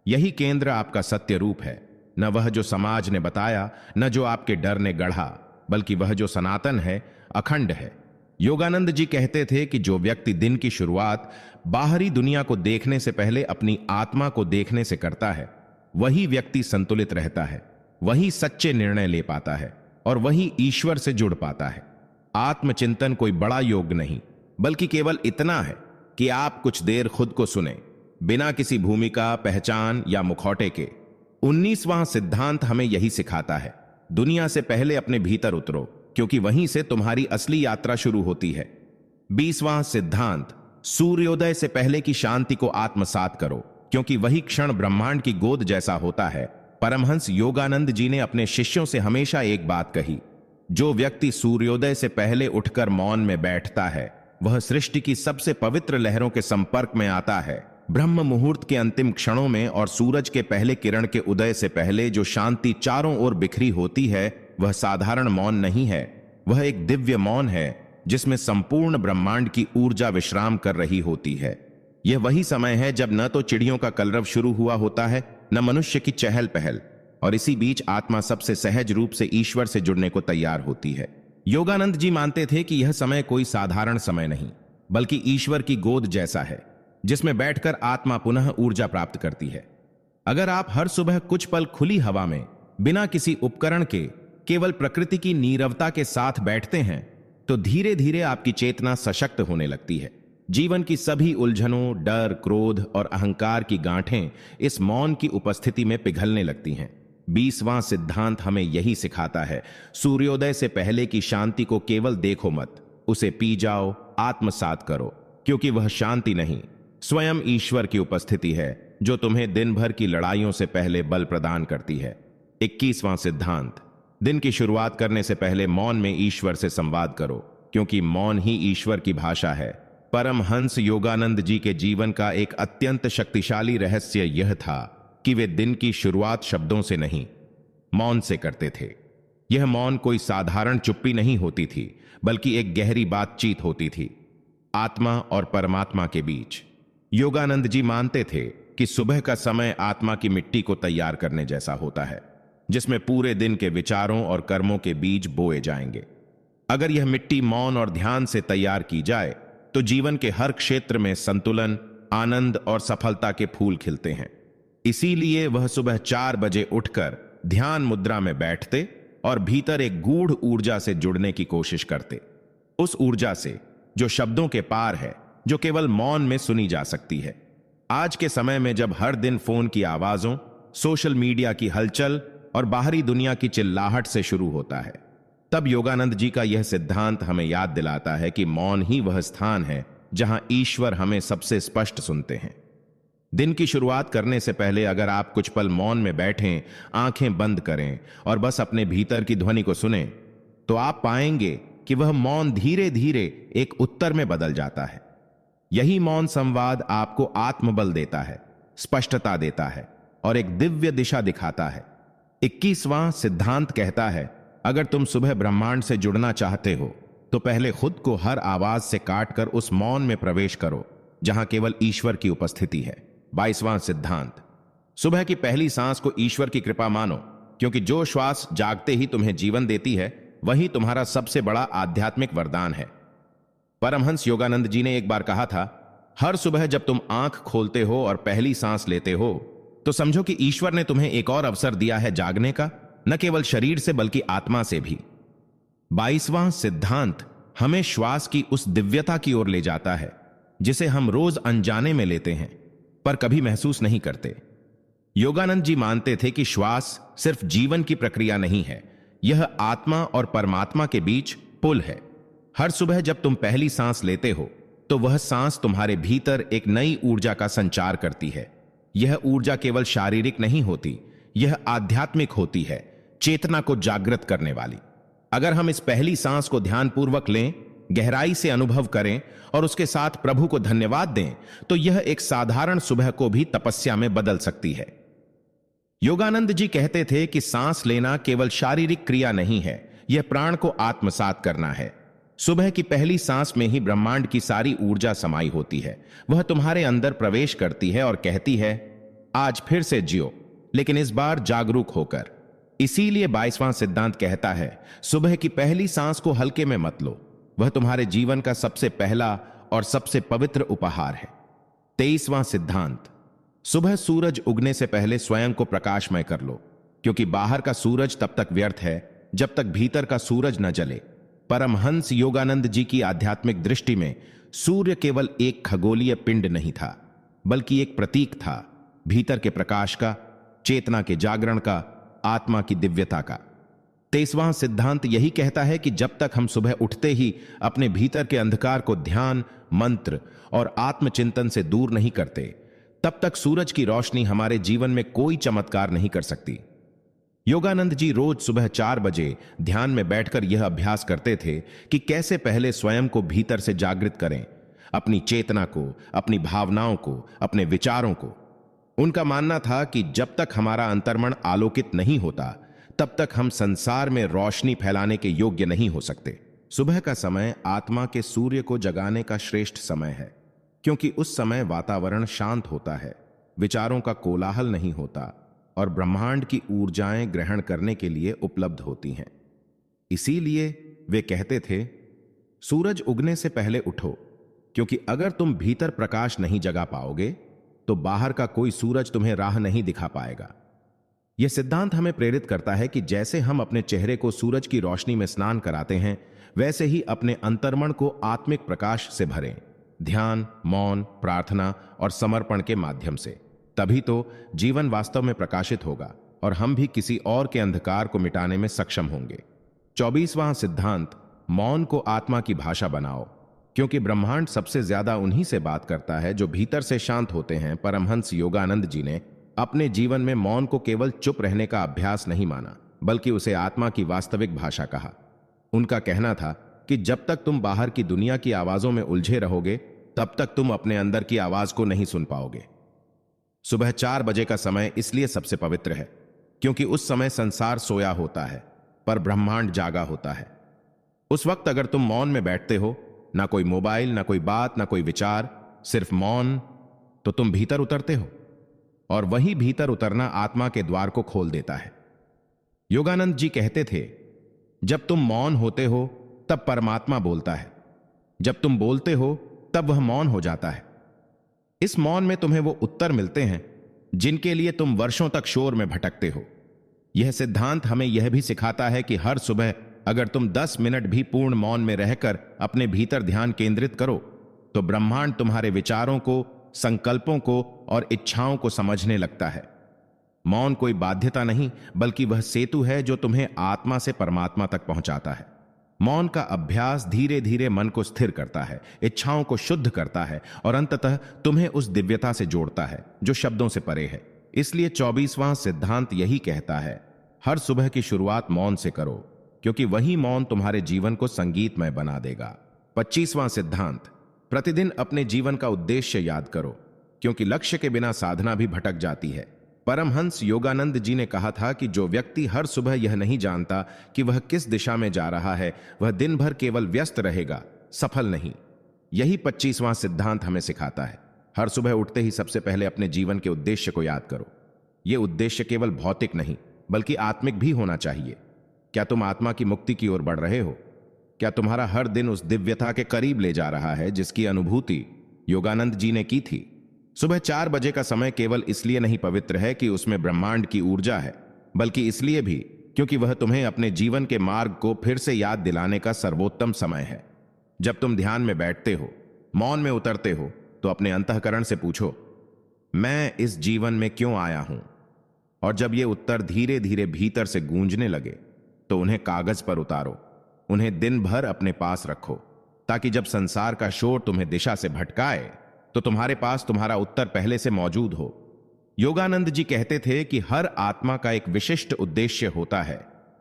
यही केंद्र आपका सत्य रूप है, न वह जो समाज ने बताया, न जो आपके डर ने गढ़ा, बल्कि वह जो सनातन है, अखंड है। योगानंद जी कहते थे कि जो व्यक्ति दिन की शुरुआत बाहरी दुनिया को देखने से पहले अपनी आत्मा को देखने से करता है, वही व्यक्ति संतुलित रहता है, वही सच्चे निर्णय ले पाता है और वही ईश्वर से जुड़ पाता है। आत्मचिंतन कोई बड़ा योग नहीं, बल्कि केवल इतना है कि आप कुछ देर खुद को सुने, बिना किसी भूमिका, पहचान या मुखौटे के। 19वां सिद्धांत हमें यही सिखाता है, दुनिया से पहले अपने भीतर उतरो, क्योंकि वहीं से तुम्हारी असली यात्रा शुरू होती है। 20वां सिद्धांत, सूर्योदय से पहले की शांति को आत्मसात करो, क्योंकि वही क्षण ब्रह्मांड की गोद जैसा होता है। परमहंस योगानंद जी ने अपने शिष्यों से हमेशा एक बात कही, जो व्यक्ति सूर्योदय से पहले उठकर मौन में बैठता है, वह सृष्टि की सबसे पवित्र लहरों के संपर्क में आता है। ब्रह्म मुहूर्त के अंतिम क्षणों में और सूरज के पहले किरण के उदय से पहले जो शांति चारों ओर बिखरी होती है, वह साधारण मौन नहीं है, वह एक दिव्य मौन है जिसमें संपूर्ण ब्रह्मांड की ऊर्जा विश्राम कर रही होती है। यह वही समय है जब न तो चिड़ियों का कलरव शुरू हुआ होता है, न मनुष्य की चहल पहल, और इसी बीच आत्मा सबसे सहज रूप से ईश्वर से जुड़ने को तैयार होती है। योगानंद जी मानते थे कि यह समय कोई साधारण समय नहीं, बल्कि ईश्वर की गोद जैसा है, जिसमें बैठकर आत्मा पुनः ऊर्जा प्राप्त करती है। अगर आप हर सुबह कुछ पल खुली हवा में, बिना किसी उपकरण के, केवल प्रकृति की नीरवता के साथ बैठते हैं, तो धीरे धीरे आपकी चेतना सशक्त होने लगती है। जीवन की सभी उलझनों, डर, क्रोध और अहंकार की गांठें इस मौन की उपस्थिति में पिघलने लगती हैं। 20वां सिद्धांत हमें यही सिखाता है, सूर्योदय से पहले की शांति को केवल देखो मत, उसे पी जाओ, आत्मसात करो, क्योंकि वह शांति नहीं, स्वयं ईश्वर की उपस्थिति है, जो तुम्हें दिन भर की लड़ाइयों से पहले बल प्रदान करती है। 21वां सिद्धांत, दिन की शुरुआत करने से पहले मौन में ईश्वर से संवाद करो, क्योंकि मौन ही ईश्वर की भाषा है। परमहंस योगानंद जी के जीवन का एक अत्यंत शक्तिशाली रहस्य यह था कि वे दिन की शुरुआत शब्दों से नहीं, मौन से करते थे। यह मौन कोई साधारण चुप्पी नहीं होती थी, बल्कि एक गहरी बातचीत होती थी, आत्मा और परमात्मा के बीच। योगानंद जी मानते थे कि सुबह का समय आत्मा की मिट्टी को तैयार करने जैसा होता है। जिसमें पूरे दिन के विचारों और कर्मों के बीज बोए जाएंगे। अगर यह मिट्टी मौन और ध्यान से तैयार की जाए तो जीवन के हर क्षेत्र में संतुलन, आनंद और सफलता के फूल खिलते हैं। इसीलिए वह सुबह 4 बजे उठकर ध्यान मुद्रा में बैठते और भीतर एक गूढ़ ऊर्जा से जुड़ने की कोशिश करते। उस ऊर्जा से जो शब्दों के पार है, जो केवल मौन में सुनी जा सकती है। आज के समय में जब हर दिन फोन की आवाजों, सोशल मीडिया की हलचल और बाहरी दुनिया की चिल्लाहट से शुरू होता है, तब योगानंद जी का यह सिद्धांत हमें याद दिलाता है कि मौन ही वह स्थान है जहां ईश्वर हमें सबसे स्पष्ट सुनते हैं। दिन की शुरुआत करने से पहले अगर आप कुछ पल मौन में बैठें, आंखें बंद करें और बस अपने भीतर की ध्वनि को सुनें, तो आप पाएंगे कि वह मौन धीरे धीरे एक उत्तर में बदल जाता है। यही मौन संवाद आपको आत्मबल देता है, स्पष्टता देता है और एक दिव्य दिशा दिखाता है। 21वां सिद्धांत कहता है, अगर तुम सुबह ब्रह्मांड से जुड़ना चाहते हो तो पहले खुद को हर आवाज से काटकर उस मौन में प्रवेश करो जहां केवल ईश्वर की उपस्थिति है। 22वां सिद्धांत, सुबह की पहली सांस को ईश्वर की कृपा मानो, क्योंकि जो श्वास जागते ही तुम्हें जीवन देती है वही तुम्हारा सबसे बड़ा आध्यात्मिक वरदान है। परमहंस योगानंद जी ने एक बार कहा था, हर सुबह जब तुम आंख खोलते हो और पहली सांस लेते हो तो समझो कि ईश्वर ने तुम्हें एक और अवसर दिया है जागने का, न केवल शरीर से बल्कि आत्मा से भी। 22वां सिद्धांत हमें श्वास की उस दिव्यता की ओर ले जाता है जिसे हम रोज अनजाने में लेते हैं पर कभी महसूस नहीं करते। योगानंद जी मानते थे कि श्वास सिर्फ जीवन की प्रक्रिया नहीं है, यह आत्मा और परमात्मा के बीच पुल है। हर सुबह जब तुम पहली सांस लेते हो तो वह सांस तुम्हारे भीतर एक नई ऊर्जा का संचार करती है। यह ऊर्जा केवल शारीरिक नहीं होती, यह आध्यात्मिक होती है, चेतना को जागृत करने वाली। अगर हम इस पहली सांस को ध्यानपूर्वक लें, गहराई से अनुभव करें और उसके साथ प्रभु को धन्यवाद दें, तो यह एक साधारण सुबह को भी तपस्या में बदल सकती है। योगानंद जी कहते थे कि सांस लेना केवल शारीरिक क्रिया नहीं है, यह प्राण को आत्मसात करना है। सुबह की पहली सांस में ही ब्रह्मांड की सारी ऊर्जा समाई होती है। वह तुम्हारे अंदर प्रवेश करती है और कहती है, आज फिर से जियो, लेकिन इस बार जागरूक होकर। इसीलिए 22वां सिद्धांत कहता है, सुबह की पहली सांस को हल्के में मत लो, वह तुम्हारे जीवन का सबसे पहला और सबसे पवित्र उपहार है। 23वां सिद्धांत, सुबह सूरज उगने से पहले स्वयं को प्रकाशमय कर लो, क्योंकि बाहर का सूरज तब तक व्यर्थ है जब तक भीतर का सूरज न जले। परमहंस योगानंद जी की आध्यात्मिक दृष्टि में सूर्य केवल एक खगोलीय पिंड नहीं था, बल्कि एक प्रतीक था, भीतर के प्रकाश का, चेतना के जागरण का, आत्मा की दिव्यता का। 23वां सिद्धांत यही कहता है कि जब तक हम सुबह उठते ही अपने भीतर के अंधकार को ध्यान, मंत्र और आत्मचिंतन से दूर नहीं करते, तब तक सूरज की रोशनी हमारे जीवन में कोई चमत्कार नहीं कर सकती। योगानंद जी रोज सुबह 4 बजे ध्यान में बैठकर यह अभ्यास करते थे कि कैसे पहले स्वयं को भीतर से जागृत करें, अपनी चेतना को, अपनी भावनाओं को, अपने विचारों को। उनका मानना था कि जब तक हमारा अंतर्मन आलोकित नहीं होता, तब तक हम संसार में रोशनी फैलाने के योग्य नहीं हो सकते। सुबह का समय आत्मा के सूर्य को जगाने का श्रेष्ठ समय है, क्योंकि उस समय वातावरण शांत होता है, विचारों का कोलाहल नहीं होता और ब्रह्मांड की ऊर्जाएं ग्रहण करने के लिए उपलब्ध होती हैं। इसीलिए वे कहते थे, सूरज उगने से पहले उठो, क्योंकि अगर तुम भीतर प्रकाश नहीं जगा पाओगे तो बाहर का कोई सूरज तुम्हें राह नहीं दिखा पाएगा। यह सिद्धांत हमें प्रेरित करता है कि जैसे हम अपने चेहरे को सूरज की रोशनी में स्नान कराते हैं, वैसे ही अपने अंतर्मन को आत्मिक प्रकाश से भरें, ध्यान, मौन, प्रार्थना और समर्पण के माध्यम से। तभी तो जीवन वास्तव में प्रकाशित होगा और हम भी किसी और के अंधकार को मिटाने में सक्षम होंगे। 24वां सिद्धांत, मौन को आत्मा की भाषा बनाओ, क्योंकि ब्रह्मांड सबसे ज्यादा उन्हीं से बात करता है जो भीतर से शांत होते हैं। परमहंस योगानंद जी ने अपने जीवन में मौन को केवल चुप रहने का अभ्यास नहीं माना, बल्कि उसे आत्मा की वास्तविक भाषा कहा। उनका कहना था कि जब तक तुम बाहर की दुनिया की आवाजों में उलझे रहोगे, तब तक तुम अपने अंदर की आवाज को नहीं सुन पाओगे। सुबह 4 बजे का समय इसलिए सबसे पवित्र है, क्योंकि उस समय संसार सोया होता है पर ब्रह्मांड जागा होता है। उस वक्त अगर तुम मौन में बैठते हो, ना कोई मोबाइल, ना कोई बात, ना कोई विचार, सिर्फ मौन, तो तुम भीतर उतरते हो और वही भीतर उतरना आत्मा के द्वार को खोल देता है। योगानंद जी कहते थे, जब तुम मौन होते हो तब परमात्मा बोलता है, जब तुम बोलते हो तब वह मौन हो जाता है। इस मौन में तुम्हें वो उत्तर मिलते हैं जिनके लिए तुम वर्षों तक शोर में भटकते हो। यह सिद्धांत हमें यह भी सिखाता है कि हर सुबह अगर तुम 10 मिनट भी पूर्ण मौन में रहकर अपने भीतर ध्यान केंद्रित करो तो ब्रह्मांड तुम्हारे विचारों को, संकल्पों को और इच्छाओं को समझने लगता है। मौन कोई बाध्यता नहीं, बल्कि वह सेतु है जो तुम्हें आत्मा से परमात्मा तक पहुंचाता है। मौन का अभ्यास धीरे धीरे मन को स्थिर करता है, इच्छाओं को शुद्ध करता है और अंततः तुम्हें उस दिव्यता से जोड़ता है जो शब्दों से परे है। इसलिए 24वां सिद्धांत यही कहता है, हर सुबह की शुरुआत मौन से करो, क्योंकि वही मौन तुम्हारे जीवन को संगीतमय बना देगा। 25वां सिद्धांत, प्रतिदिन अपने जीवन का उद्देश्य याद करो, क्योंकि लक्ष्य के बिना साधना भी भटक जाती है। परमहंस योगानंद जी ने कहा था कि जो व्यक्ति हर सुबह यह नहीं जानता कि वह किस दिशा में जा रहा है, वह दिन भर केवल व्यस्त रहेगा, सफल नहीं। यही 25वां सिद्धांत हमें सिखाता है, हर सुबह उठते ही सबसे पहले अपने जीवन के उद्देश्य को याद करो। यह उद्देश्य केवल भौतिक नहीं बल्कि आत्मिक भी होना चाहिए। क्या तुम आत्मा की मुक्ति की ओर बढ़ रहे हो? क्या तुम्हारा हर दिन उस दिव्यता के करीब ले जा रहा है जिसकी अनुभूति योगानंद जी ने की थी? सुबह 4 बजे का समय केवल इसलिए नहीं पवित्र है कि उसमें ब्रह्मांड की ऊर्जा है, बल्कि इसलिए भी क्योंकि वह तुम्हें अपने जीवन के मार्ग को फिर से याद दिलाने का सर्वोत्तम समय है। जब तुम ध्यान में बैठते हो, मौन में उतरते हो, तो अपने अंतःकरण से पूछो, मैं इस जीवन में क्यों आया हूं? और जब ये उत्तर धीरे धीरे भीतर से गूंजने लगे तो उन्हें कागज पर उतारो, उन्हें दिन भर अपने पास रखो, ताकि जब संसार का शोर तुम्हें दिशा से भटकाए तो तुम्हारे पास तुम्हारा उत्तर पहले से मौजूद हो। योगानंद जी कहते थे कि हर आत्मा का एक विशिष्ट उद्देश्य होता है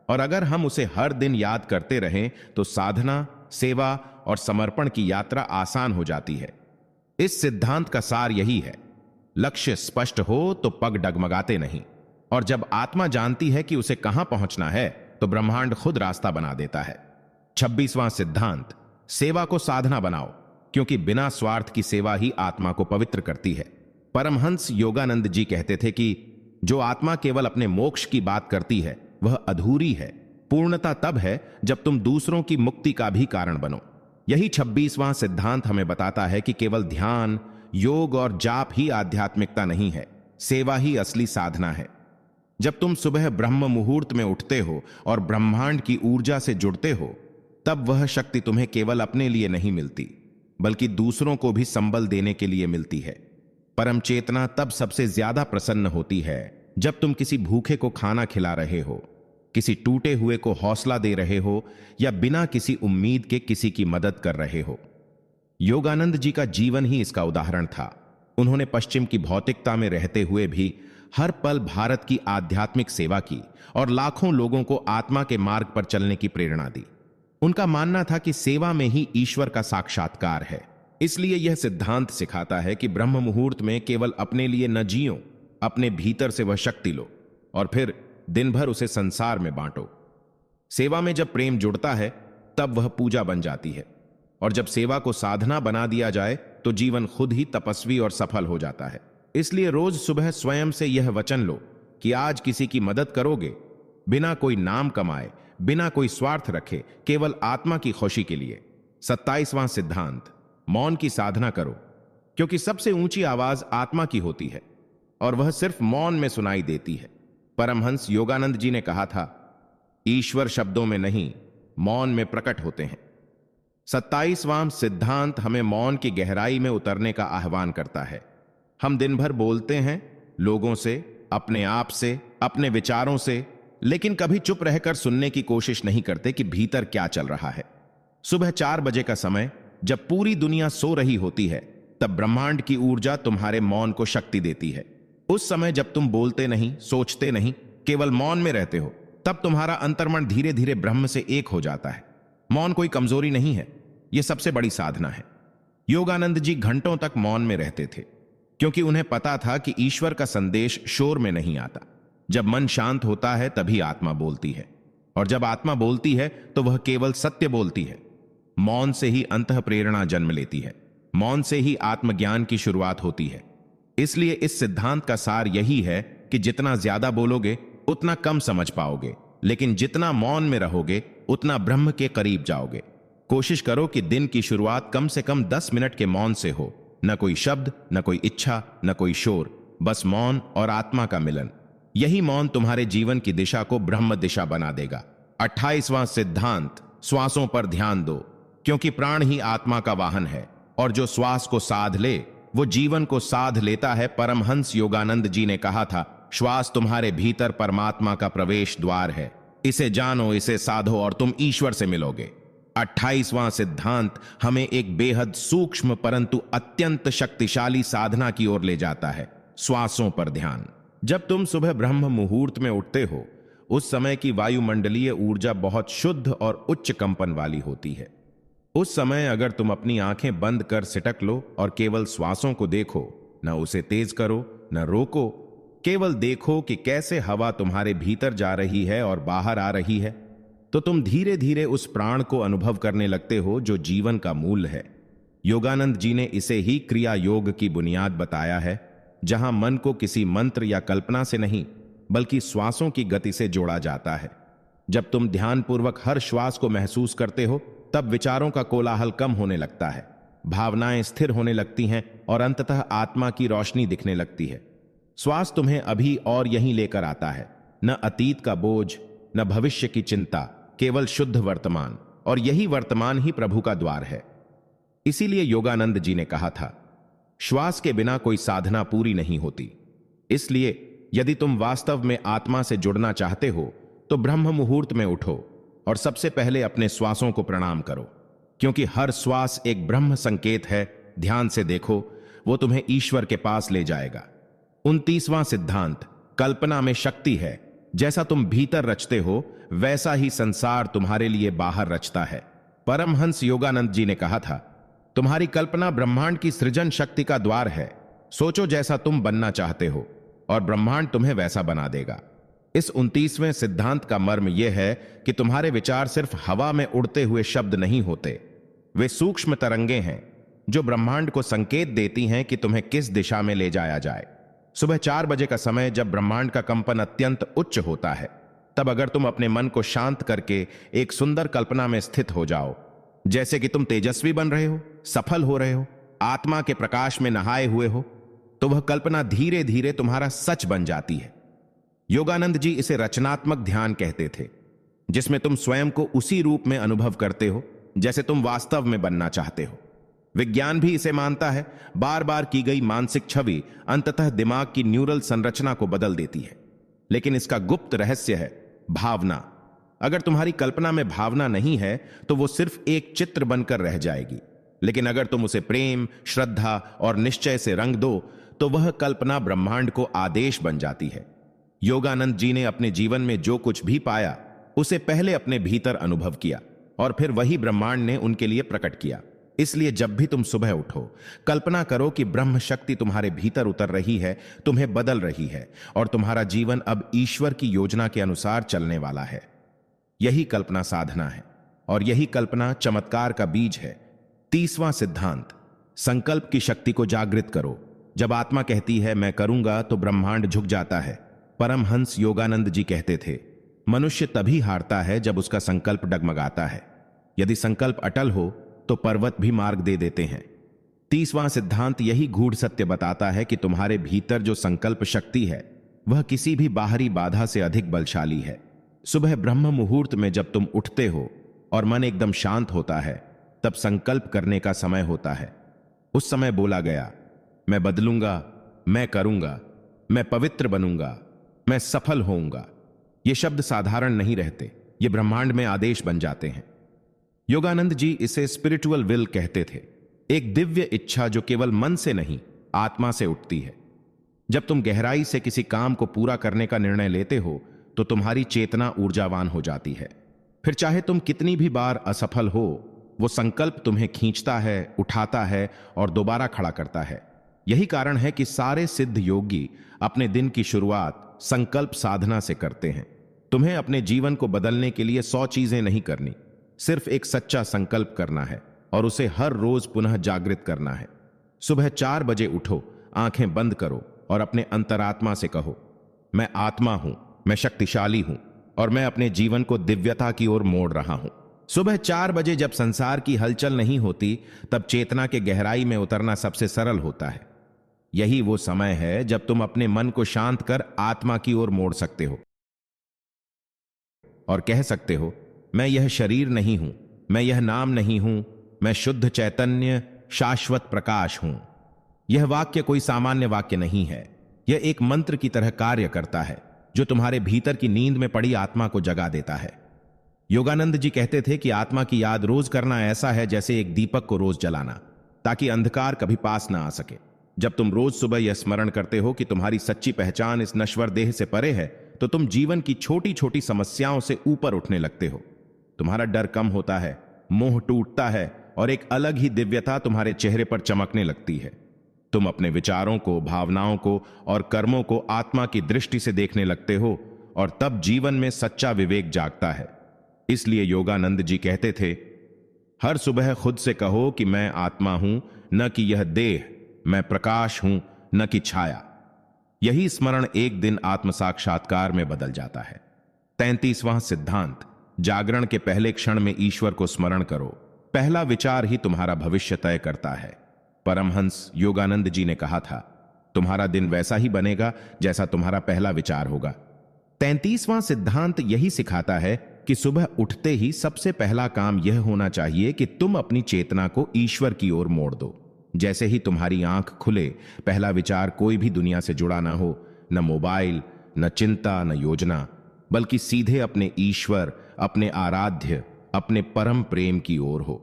और अगर हम उसे हर दिन याद करते रहें तो साधना, सेवा और समर्पण की यात्रा आसान हो जाती है। इस सिद्धांत का सार यही है, लक्ष्य स्पष्ट हो तो पग डगमगाते नहीं, और जब आत्मा जानती है कि उसे कहां पहुंचना है तो ब्रह्मांड खुद रास्ता बना देता है। 26वां सिद्धांत, सेवा को साधना बनाओ, क्योंकि बिना स्वार्थ की सेवा ही आत्मा को पवित्र करती है। परमहंस योगानंद जी कहते थे कि जो आत्मा केवल अपने मोक्ष की बात करती है वह अधूरी है। पूर्णता तब है जब तुम दूसरों की मुक्ति का भी कारण बनो। यही 26वां सिद्धांत हमें बताता है कि केवल ध्यान, योग और जाप ही आध्यात्मिकता नहीं है, सेवा ही असली साधना है। जब तुम सुबह ब्रह्म मुहूर्त में उठते हो और ब्रह्मांड की ऊर्जा से जुड़ते हो, तब वह शक्ति तुम्हें केवल अपने लिए नहीं मिलती बल्कि दूसरों को भी संबल देने के लिए मिलती है। परम चेतना तब सबसे ज्यादा प्रसन्न होती है जब तुम किसी भूखे को खाना खिला रहे हो, किसी टूटे हुए को हौसला दे रहे हो या बिना किसी उम्मीद के किसी की मदद कर रहे हो। योगानंद जी का जीवन ही इसका उदाहरण था। उन्होंने पश्चिम की भौतिकता में रहते हुए भी हर पल भारत की आध्यात्मिक सेवा की और लाखों लोगों को आत्मा के मार्ग पर चलने की प्रेरणा दी। उनका मानना था कि सेवा में ही ईश्वर का साक्षात्कार है। इसलिए यह सिद्धांत सिखाता है कि ब्रह्म मुहूर्त में केवल अपने लिए न जियो, अपने भीतर से वह शक्ति लो और फिर दिन भर उसे संसार में बांटो। सेवा में जब प्रेम जुड़ता है तब वह पूजा बन जाती है, और जब सेवा को साधना बना दिया जाए तो जीवन खुद ही तपस्वी और सफल हो जाता है। इसलिए रोज सुबह स्वयं से यह वचन लो कि आज किसी की मदद करोगे, बिना कोई नाम कमाए, बिना कोई स्वार्थ रखे, केवल आत्मा की खुशी के लिए। 27वां सिद्धांत, मौन की साधना करो, क्योंकि सबसे ऊंची आवाज आत्मा की होती है और वह सिर्फ मौन में सुनाई देती है। परमहंस योगानंद जी ने कहा था, ईश्वर शब्दों में नहीं, मौन में प्रकट होते हैं। 27वां सिद्धांत हमें मौन की गहराई में उतरने का आह्वान करता है। हम दिन भर बोलते हैं लोगों से, अपने आप से, अपने विचारों से, लेकिन कभी चुप रहकर सुनने की कोशिश नहीं करते कि भीतर क्या चल रहा है। सुबह 4 बजे का समय, जब पूरी दुनिया सो रही होती है, तब ब्रह्मांड की ऊर्जा तुम्हारे मौन को शक्ति देती है। उस समय जब तुम बोलते नहीं, सोचते नहीं, केवल मौन में रहते हो, तब तुम्हारा अंतर्मन धीरे धीरे ब्रह्म से एक हो जाता है। मौन कोई कमजोरी नहीं है, यह सबसे बड़ी साधना है। योगानंद जी घंटों तक मौन में रहते थे, क्योंकि उन्हें पता था कि ईश्वर का संदेश शोर में नहीं आता। जब मन शांत होता है तभी आत्मा बोलती है, और जब आत्मा बोलती है तो वह केवल सत्य बोलती है। मौन से ही अंतः प्रेरणा जन्म लेती है, मौन से ही आत्मज्ञान की शुरुआत होती है। इसलिए इस सिद्धांत का सार यही है कि जितना ज्यादा बोलोगे उतना कम समझ पाओगे, लेकिन जितना मौन में रहोगे उतना ब्रह्म के करीब जाओगे। कोशिश करो कि दिन की शुरुआत कम से कम 10 मिनट के मौन से हो। न कोई शब्द, न कोई इच्छा, न कोई शोर, बस मौन और आत्मा का मिलन। यही मौन तुम्हारे जीवन की दिशा को ब्रह्म दिशा बना देगा। 28वां सिद्धांत, श्वासों पर ध्यान दो, क्योंकि प्राण ही आत्मा का वाहन है और जो श्वास को साध ले वो जीवन को साध लेता है। परमहंस योगानंद जी ने कहा था, श्वास तुम्हारे भीतर परमात्मा का प्रवेश द्वार है। इसे जानो, इसे साधो और तुम ईश्वर से मिलोगे। 28वां सिद्धांत हमें एक बेहद सूक्ष्म परंतु अत्यंत शक्तिशाली साधना की ओर ले जाता है, श्वासों पर ध्यान। जब तुम सुबह ब्रह्म मुहूर्त में उठते हो, उस समय की वायुमंडलीय ऊर्जा बहुत शुद्ध और उच्च कंपन वाली होती है। उस समय अगर तुम अपनी आंखें बंद कर सिटक लो और केवल श्वासों को देखो, न उसे तेज करो न रोको, केवल देखो कि कैसे हवा तुम्हारे भीतर जा रही है और बाहर आ रही है, तो तुम धीरे धीरे उस प्राण को अनुभव करने लगते हो जो जीवन का मूल है। योगानंद जी ने इसे ही क्रिया योग की बुनियाद बताया है, जहां मन को किसी मंत्र या कल्पना से नहीं बल्कि श्वासों की गति से जोड़ा जाता है। जब तुम ध्यानपूर्वक हर श्वास को महसूस करते हो, तब विचारों का कोलाहल कम होने लगता है, भावनाएं स्थिर होने लगती हैं और अंततः आत्मा की रोशनी दिखने लगती है। श्वास तुम्हें अभी और यहीं लेकर आता है, न अतीत का बोझ न भविष्य की चिंता, केवल शुद्ध वर्तमान, और यही वर्तमान ही प्रभु का द्वार है। इसीलिए योगानंद जी ने कहा था, श्वास के बिना कोई साधना पूरी नहीं होती। इसलिए यदि तुम वास्तव में आत्मा से जुड़ना चाहते हो तो ब्रह्म मुहूर्त में उठो और सबसे पहले अपने श्वासों को प्रणाम करो, क्योंकि हर श्वास एक ब्रह्म संकेत है। ध्यान से देखो, वो तुम्हें ईश्वर के पास ले जाएगा। 29वां सिद्धांत, कल्पना में शक्ति है। जैसा तुम भीतर रचते हो वैसा ही संसार तुम्हारे लिए बाहर रचता है। परमहंस योगानंद जी ने कहा था, तुम्हारी कल्पना ब्रह्मांड की सृजन शक्ति का द्वार है। सोचो जैसा तुम बनना चाहते हो और ब्रह्मांड तुम्हें वैसा बना देगा। इस 29वें सिद्धांत का मर्म यह है कि तुम्हारे विचार सिर्फ हवा में उड़ते हुए शब्द नहीं होते, वे सूक्ष्म तरंगे हैं जो ब्रह्मांड को संकेत देती हैं कि तुम्हें किस दिशा में ले जाया जाए। सुबह 4 बजे का समय जब ब्रह्मांड का कंपन अत्यंत उच्च होता है, तब अगर तुम अपने मन को शांत करके एक सुंदर कल्पना में स्थित हो जाओ, जैसे कि तुम तेजस्वी बन रहे हो, सफल हो रहे हो, आत्मा के प्रकाश में नहाए हुए हो, तो वह कल्पना धीरे धीरे तुम्हारा सच बन जाती है। योगानंद जी इसे रचनात्मक ध्यान कहते थे, जिसमें तुम स्वयं को उसी रूप में अनुभव करते हो जैसे तुम वास्तव में बनना चाहते हो। विज्ञान भी इसे मानता है। बार बार की गई मानसिक छवि अंततः दिमाग की न्यूरल संरचना को बदल देती है। लेकिन इसका गुप्त रहस्य है भावना। अगर तुम्हारी कल्पना में भावना नहीं है तो वो सिर्फ एक चित्र बनकर रह जाएगी, लेकिन अगर तुम उसे प्रेम, श्रद्धा और निश्चय से रंग दो तो वह कल्पना ब्रह्मांड को आदेश बन जाती है। योगानंद जी ने अपने जीवन में जो कुछ भी पाया उसे पहले अपने भीतर अनुभव किया और फिर वही ब्रह्मांड ने उनके लिए प्रकट किया। इसलिए जब भी तुम सुबह उठो, कल्पना करो कि ब्रह्म शक्ति तुम्हारे भीतर उतर रही है, तुम्हें बदल रही है और तुम्हारा जीवन अब ईश्वर की योजना के अनुसार चलने वाला है। यही कल्पना साधना है और यही कल्पना चमत्कार का बीज है। 30वां सिद्धांत, संकल्प की शक्ति को जागृत करो। जब आत्मा कहती है मैं करूंगा तो ब्रह्मांड झुक जाता है। परमहंस योगानंद जी कहते थे, मनुष्य तभी हारता है जब उसका संकल्प डगमगाता है। यदि संकल्प अटल हो तो पर्वत भी मार्ग दे देते हैं। 30वां सिद्धांत यही गूढ़ सत्य बताता है कि तुम्हारे भीतर जो संकल्प शक्ति है वह किसी भी बाहरी बाधा से अधिक बलशाली है। सुबह ब्रह्म मुहूर्त में जब तुम उठते हो और मन एकदम शांत होता है, तब संकल्प करने का समय होता है। उस समय बोला गया, मैं बदलूंगा, मैं करूंगा, मैं पवित्र बनूंगा, मैं सफल होऊंगा। ये शब्द साधारण नहीं रहते, ये ब्रह्मांड में आदेश बन जाते हैं। योगानंद जी इसे स्पिरिचुअल विल कहते थे, एक दिव्य इच्छा जो केवल मन से नहीं आत्मा से उठती है। जब तुम गहराई से किसी काम को पूरा करने का निर्णय लेते हो तो तुम्हारी चेतना ऊर्जावान हो जाती है। फिर चाहे तुम कितनी भी बार असफल हो, वो संकल्प तुम्हें खींचता है, उठाता है और दोबारा खड़ा करता है। यही कारण है कि सारे सिद्ध योगी अपने दिन की शुरुआत संकल्प साधना से करते हैं। तुम्हें अपने जीवन को बदलने के लिए 100 चीजें नहीं करनी, सिर्फ एक सच्चा संकल्प करना है और उसे हर रोज पुनः जागृत करना है। सुबह 4 बजे उठो, आंखें बंद करो और अपने अंतरात्मा से कहो, मैं आत्मा हूं, मैं शक्तिशाली हूं, और मैं अपने जीवन को दिव्यता की ओर मोड़ रहा हूं। सुबह 4 बजे जब संसार की हलचल नहीं होती, तब चेतना के गहराई में उतरना सबसे सरल होता है। यही वो समय है जब तुम अपने मन को शांत कर आत्मा की ओर मोड़ सकते हो और कह सकते हो, मैं यह शरीर नहीं हूं, मैं यह नाम नहीं हूं, मैं शुद्ध चैतन्य शाश्वत प्रकाश हूं। यह वाक्य कोई सामान्य वाक्य नहीं है। यह एक मंत्र की तरह कार्य करता है जो तुम्हारे भीतर की नींद में पड़ी आत्मा को जगा देता है। योगानंद जी कहते थे कि आत्मा की याद रोज करना ऐसा है जैसे एक दीपक को रोज जलाना, ताकि अंधकार कभी पास ना आ सके। जब तुम रोज सुबह यह स्मरण करते हो कि तुम्हारी सच्ची पहचान इस नश्वर देह से परे है, तो तुम जीवन की छोटी छोटी समस्याओं से ऊपर उठने लगते हो। तुम्हारा डर कम होता है, मोह टूटता है और एक अलग ही दिव्यता तुम्हारे चेहरे पर चमकने लगती है। तुम अपने विचारों को, भावनाओं को और कर्मों को आत्मा की दृष्टि से देखने लगते हो और तब जीवन में सच्चा विवेक जागता है। इसलिए योगानंद जी कहते थे, हर सुबह खुद से कहो कि मैं आत्मा हूं, न कि यह देह, मैं प्रकाश हूं, न कि छाया। यही स्मरण एक दिन आत्म साक्षात्कार में बदल जाता है। 33वां सिद्धांत, जागरण के पहले क्षण में ईश्वर को स्मरण करो। पहला विचार ही तुम्हारा भविष्य तय करता है। परमहंस योगानंद जी ने कहा था, तुम्हारा दिन वैसा ही बनेगा जैसा तुम्हारा पहला विचार होगा। 33वां सिद्धांत यही सिखाता है कि सुबह उठते ही सबसे पहला काम यह होना चाहिए कि तुम अपनी चेतना को ईश्वर की ओर मोड़ दो। जैसे ही तुम्हारी आंख खुले, पहला विचार कोई भी दुनिया से जुड़ा ना हो, न मोबाइल, न चिंता, न योजना, बल्कि सीधे अपने ईश्वर, अपने आराध्य, अपने परम प्रेम की ओर हो।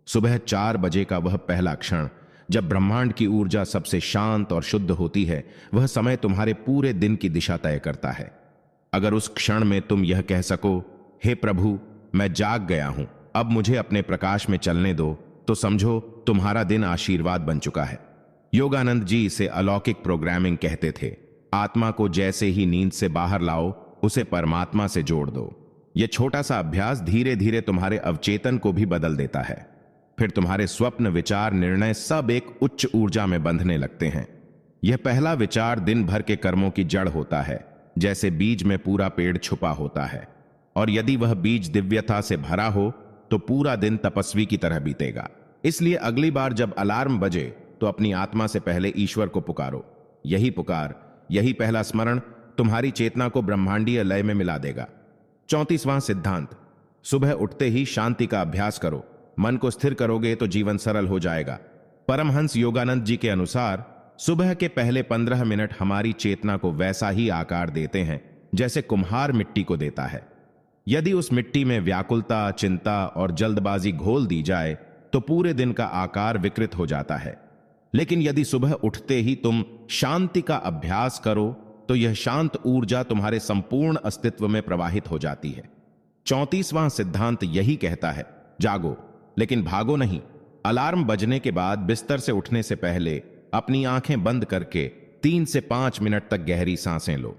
सुबह 4 बजे का वह पहला क्षण जब ब्रह्मांड की ऊर्जा सबसे शांत और शुद्ध होती है, वह समय तुम्हारे पूरे दिन की दिशा तय करता है। अगर उस क्षण में तुम यह कह सको, हे प्रभु, मैं जाग गया हूं, अब मुझे अपने प्रकाश में चलने दो, तो समझो तुम्हारा दिन आशीर्वाद बन चुका है। योगानंद जी इसे अलौकिक प्रोग्रामिंग कहते थे। आत्मा को जैसे ही नींद से बाहर लाओ, उसे परमात्मा से जोड़ दो। यह छोटा सा अभ्यास धीरे धीरे तुम्हारे अवचेतन को भी बदल देता है। फिर तुम्हारे स्वप्न, विचार, निर्णय सब एक उच्च ऊर्जा में बंधने लगते हैं। यह पहला विचार दिन भर के कर्मों की जड़ होता है, जैसे बीज में पूरा पेड़ छुपा होता है। और यदि वह बीज दिव्यता से भरा हो तो पूरा दिन तपस्वी की तरह बीतेगा। इसलिए अगली बार जब अलार्म बजे तो अपनी आत्मा से पहले ईश्वर को पुकारो। यही पुकार, यही पहला स्मरण तुम्हारी चेतना को ब्रह्मांडीय लय में मिला देगा। 34वां सिद्धांत, सुबह उठते ही शांति का अभ्यास करो। मन को स्थिर करोगे तो जीवन सरल हो जाएगा। परमहंस योगानंद जी के अनुसार सुबह के पहले 15 मिनट हमारी चेतना को वैसा ही आकार देते हैं जैसे कुम्हार मिट्टी को देता है। यदि उस मिट्टी में व्याकुलता, चिंता और जल्दबाजी घोल दी जाए तो पूरे दिन का आकार विकृत हो जाता है। लेकिन यदि सुबह उठते ही तुम शांति का अभ्यास करो तो यह शांत ऊर्जा तुम्हारे संपूर्ण अस्तित्व में प्रवाहित हो जाती है। 34वां सिद्धांत यही कहता है, जागो लेकिन भागो नहीं। अलार्म बजने के बाद बिस्तर से उठने से पहले अपनी आंखें बंद करके 3 से 5 मिनट तक गहरी सांसें लो।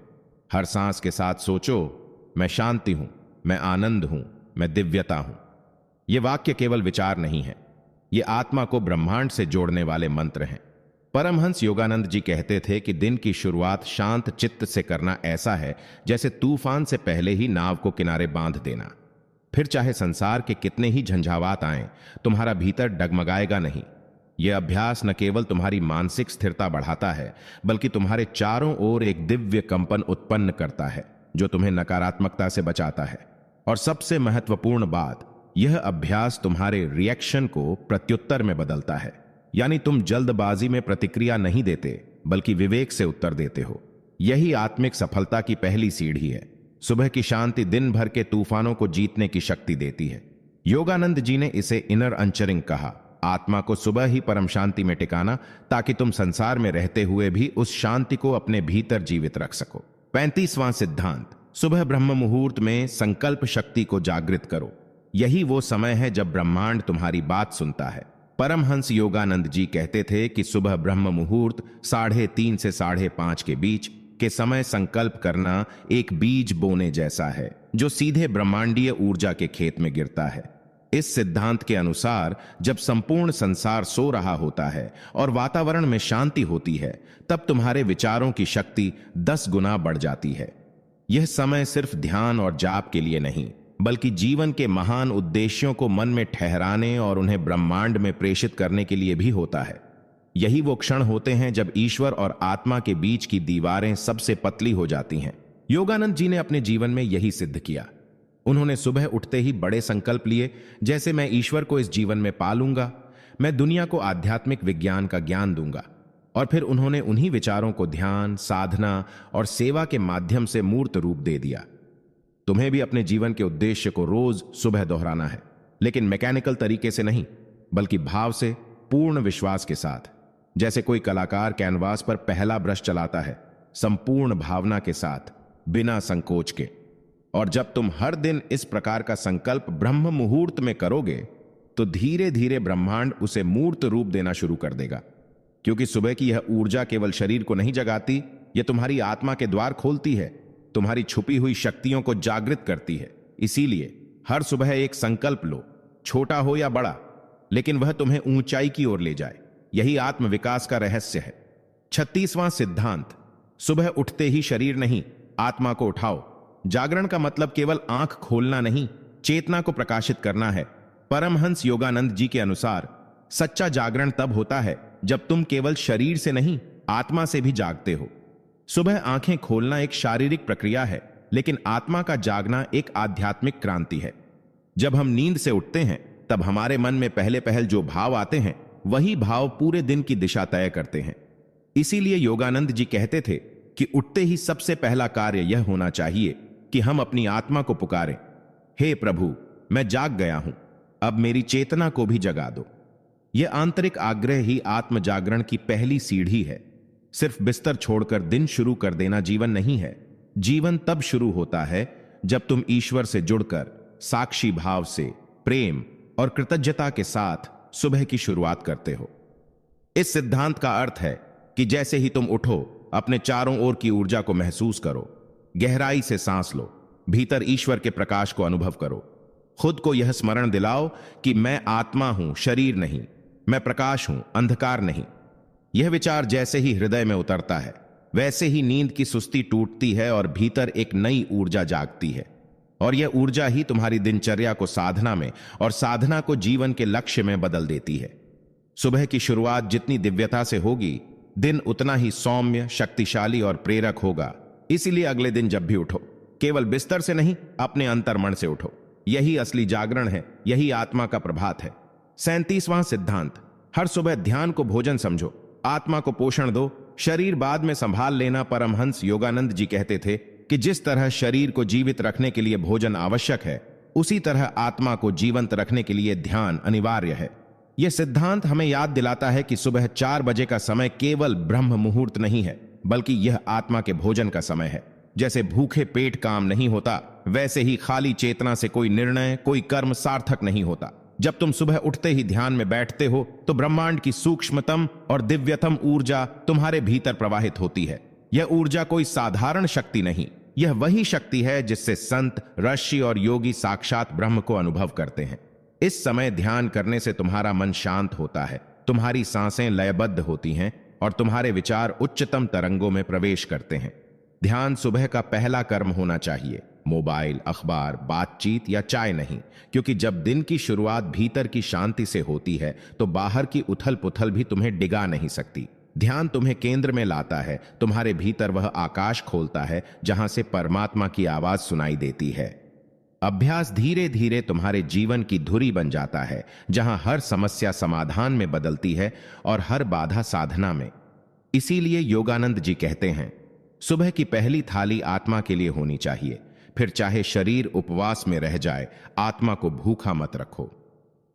हर सांस के साथ सोचो, मैं शांति हूं, मैं आनंद हूं, मैं दिव्यता हूं। ये वाक्य केवल विचार नहीं है, ये आत्मा को ब्रह्मांड से जोड़ने वाले मंत्र हैं। परमहंस योगानंद जी कहते थे कि दिन की शुरुआत शांत चित्त से करना ऐसा है जैसे तूफान से पहले ही नाव को किनारे बांध देना। फिर चाहे संसार के कितने ही झंझावात आएं, तुम्हारा भीतर डगमगाएगा नहीं। यह अभ्यास न केवल तुम्हारी मानसिक स्थिरता बढ़ाता है, बल्कि तुम्हारे चारों ओर एक दिव्य कंपन उत्पन्न करता है जो तुम्हें नकारात्मकता से बचाता है। और सबसे महत्वपूर्ण बात, यह अभ्यास तुम्हारे रिएक्शन को प्रत्युत्तर में बदलता है। यानी तुम जल्दबाजी में प्रतिक्रिया नहीं देते, बल्कि विवेक से उत्तर देते हो। यही आत्मिक सफलता की पहली सीढ़ी है। सुबह की शांति दिन भर के तूफानों को जीतने की शक्ति देती है। योगानंद जी ने इसे इनर अंचरिंग कहा, आत्मा को सुबह ही परम शांति में टिकाना, ताकि तुम संसार में रहते हुए भी उस शांति को अपने भीतर जीवित रख सको। 35वां सिद्धांत, सुबह ब्रह्म मुहूर्त में संकल्प शक्ति को जागृत करो। यही वो समय है जब ब्रह्मांड तुम्हारी बात सुनता है। परमहंस योगानंद जी कहते थे कि सुबह ब्रह्म मुहूर्त 3:30 से 5:30 के बीच के समय संकल्प करना एक बीज बोने जैसा है जो सीधे ब्रह्मांडीय ऊर्जा के खेत में गिरता है। इस सिद्धांत के अनुसार जब संपूर्ण संसार सो रहा होता है और वातावरण में शांति होती है, तब तुम्हारे विचारों की शक्ति 10 गुना बढ़ जाती है। यह समय सिर्फ ध्यान और जाप के लिए नहीं, बल्कि जीवन के महान उद्देश्यों को मन में ठहराने और उन्हें ब्रह्मांड में प्रेषित करने के लिए भी होता है। यही वो क्षण होते हैं जब ईश्वर और आत्मा के बीच की दीवारें सबसे पतली हो जाती हैं। योगानंद जी ने अपने जीवन में यही सिद्ध किया। उन्होंने सुबह उठते ही बड़े संकल्प लिए, जैसे मैं ईश्वर को इस जीवन में पालूंगा, मैं दुनिया को आध्यात्मिक विज्ञान का ज्ञान दूंगा। और फिर उन्होंने उन्हीं विचारों को ध्यान, साधना और सेवा के माध्यम से मूर्त रूप दे दिया। तुम्हें भी अपने जीवन के उद्देश्य को रोज सुबह दोहराना है, लेकिन मैकेनिकल तरीके से नहीं, बल्कि भाव से, पूर्ण विश्वास के साथ। जैसे कोई कलाकार कैनवास पर पहला ब्रश चलाता है, संपूर्ण भावना के साथ, बिना संकोच के। और जब तुम हर दिन इस प्रकार का संकल्प ब्रह्म मुहूर्त में करोगे, तो धीरे धीरे ब्रह्मांड उसे मूर्त रूप देना शुरू कर देगा। क्योंकि सुबह की यह ऊर्जा केवल शरीर को नहीं जगाती, यह तुम्हारी आत्मा के द्वार खोलती है, तुम्हारी छुपी हुई शक्तियों को जागृत करती है। इसीलिए हर सुबह एक संकल्प लो, छोटा हो या बड़ा, लेकिन वह तुम्हें ऊंचाई की ओर ले जाए। यही आत्म विकास का रहस्य है। 36वां सिद्धांत, सुबह उठते ही शरीर नहीं, आत्मा को उठाओ। जागरण का मतलब केवल आंख खोलना नहीं, चेतना को प्रकाशित करना है। परमहंस योगानंद जी के अनुसार सच्चा जागरण तब होता है जब तुम केवल शरीर से नहीं, आत्मा से भी जागते हो। सुबह आंखें खोलना एक शारीरिक प्रक्रिया है, लेकिन आत्मा का जागना एक आध्यात्मिक क्रांति है। जब हम नींद से उठते हैं, तब हमारे मन में पहले पहल जो भाव आते हैं, वही भाव पूरे दिन की दिशा तय करते हैं। इसीलिए योगानंद जी कहते थे कि उठते ही सबसे पहला कार्य यह होना चाहिए कि हम अपनी आत्मा को पुकारें, हे प्रभु, मैं जाग गया हूं, अब मेरी चेतना को भी जगा दो। यह आंतरिक आग्रह ही आत्म जागरण की पहली सीढ़ी है। सिर्फ बिस्तर छोड़कर दिन शुरू कर देना जीवन नहीं है। जीवन तब शुरू होता है जब तुम ईश्वर से जुड़कर साक्षी भाव से, प्रेम और कृतज्ञता के साथ सुबह की शुरुआत करते हो। इस सिद्धांत का अर्थ है कि जैसे ही तुम उठो, अपने चारों ओर की ऊर्जा को महसूस करो, गहराई से सांस लो, भीतर ईश्वर के प्रकाश को अनुभव करो। खुद को यह स्मरण दिलाओ कि मैं आत्मा हूं, शरीर नहीं, मैं प्रकाश हूं, अंधकार नहीं। यह विचार जैसे ही हृदय में उतरता है, वैसे ही नींद की सुस्ती टूटती है और भीतर एक नई ऊर्जा जागती है। और यह ऊर्जा ही तुम्हारी दिनचर्या को साधना में और साधना को जीवन के लक्ष्य में बदल देती है। सुबह की शुरुआत जितनी दिव्यता से होगी, दिन उतना ही सौम्य, शक्तिशाली और प्रेरक होगा। इसीलिए अगले दिन जब भी उठो, केवल बिस्तर से नहीं, अपने अंतर्मन से उठो। यही असली जागरण है, यही आत्मा का प्रभात है। 37वां सिद्धांत, हर सुबह ध्यान को भोजन समझो, आत्मा को पोषण दो, शरीर बाद में संभाल लेना। परमहंस योगानंद जी कहते थे कि जिस तरह शरीर को जीवित रखने के लिए भोजन आवश्यक है, उसी तरह आत्मा को जीवंत रखने के लिए ध्यान अनिवार्य है। यह सिद्धांत हमें याद दिलाता है कि सुबह 4 बजे का समय केवल ब्रह्म मुहूर्त नहीं है, बल्कि यह आत्मा के भोजन का समय है। जैसे भूखे पेट काम नहीं होता, वैसे ही खाली चेतना से कोई निर्णय, कोई कर्म सार्थक नहीं होता। जब तुम सुबह उठते ही ध्यान में बैठते हो, तो ब्रह्मांड की सूक्ष्मतम और दिव्यतम ऊर्जा तुम्हारे भीतर प्रवाहित होती है। यह ऊर्जा कोई साधारण शक्ति नहीं, यह वही शक्ति है जिससे संत, ऋषि और योगी साक्षात ब्रह्म को अनुभव करते हैं। इस समय ध्यान करने से तुम्हारा मन शांत होता है, तुम्हारी सांसें लयबद्ध होती हैं और तुम्हारे विचार उच्चतम तरंगों में प्रवेश करते हैं। ध्यान सुबह का पहला कर्म होना चाहिए, मोबाइल, अखबार, बातचीत या चाय नहीं। क्योंकि जब दिन की शुरुआत भीतर की शांति से होती है, तो बाहर की उथल पुथल भी तुम्हें डिगा नहीं सकती। ध्यान तुम्हें केंद्र में लाता है, तुम्हारे भीतर वह आकाश खोलता है जहां से परमात्मा की आवाज सुनाई देती है। अभ्यास धीरे धीरे तुम्हारे जीवन की धुरी बन जाता है, जहां हर समस्या समाधान में बदलती है और हर बाधा साधना में। इसीलिए योगानंद जी कहते हैं, सुबह की पहली थाली आत्मा के लिए होनी चाहिए। फिर चाहे शरीर उपवास में रह जाए, आत्मा को भूखा मत रखो।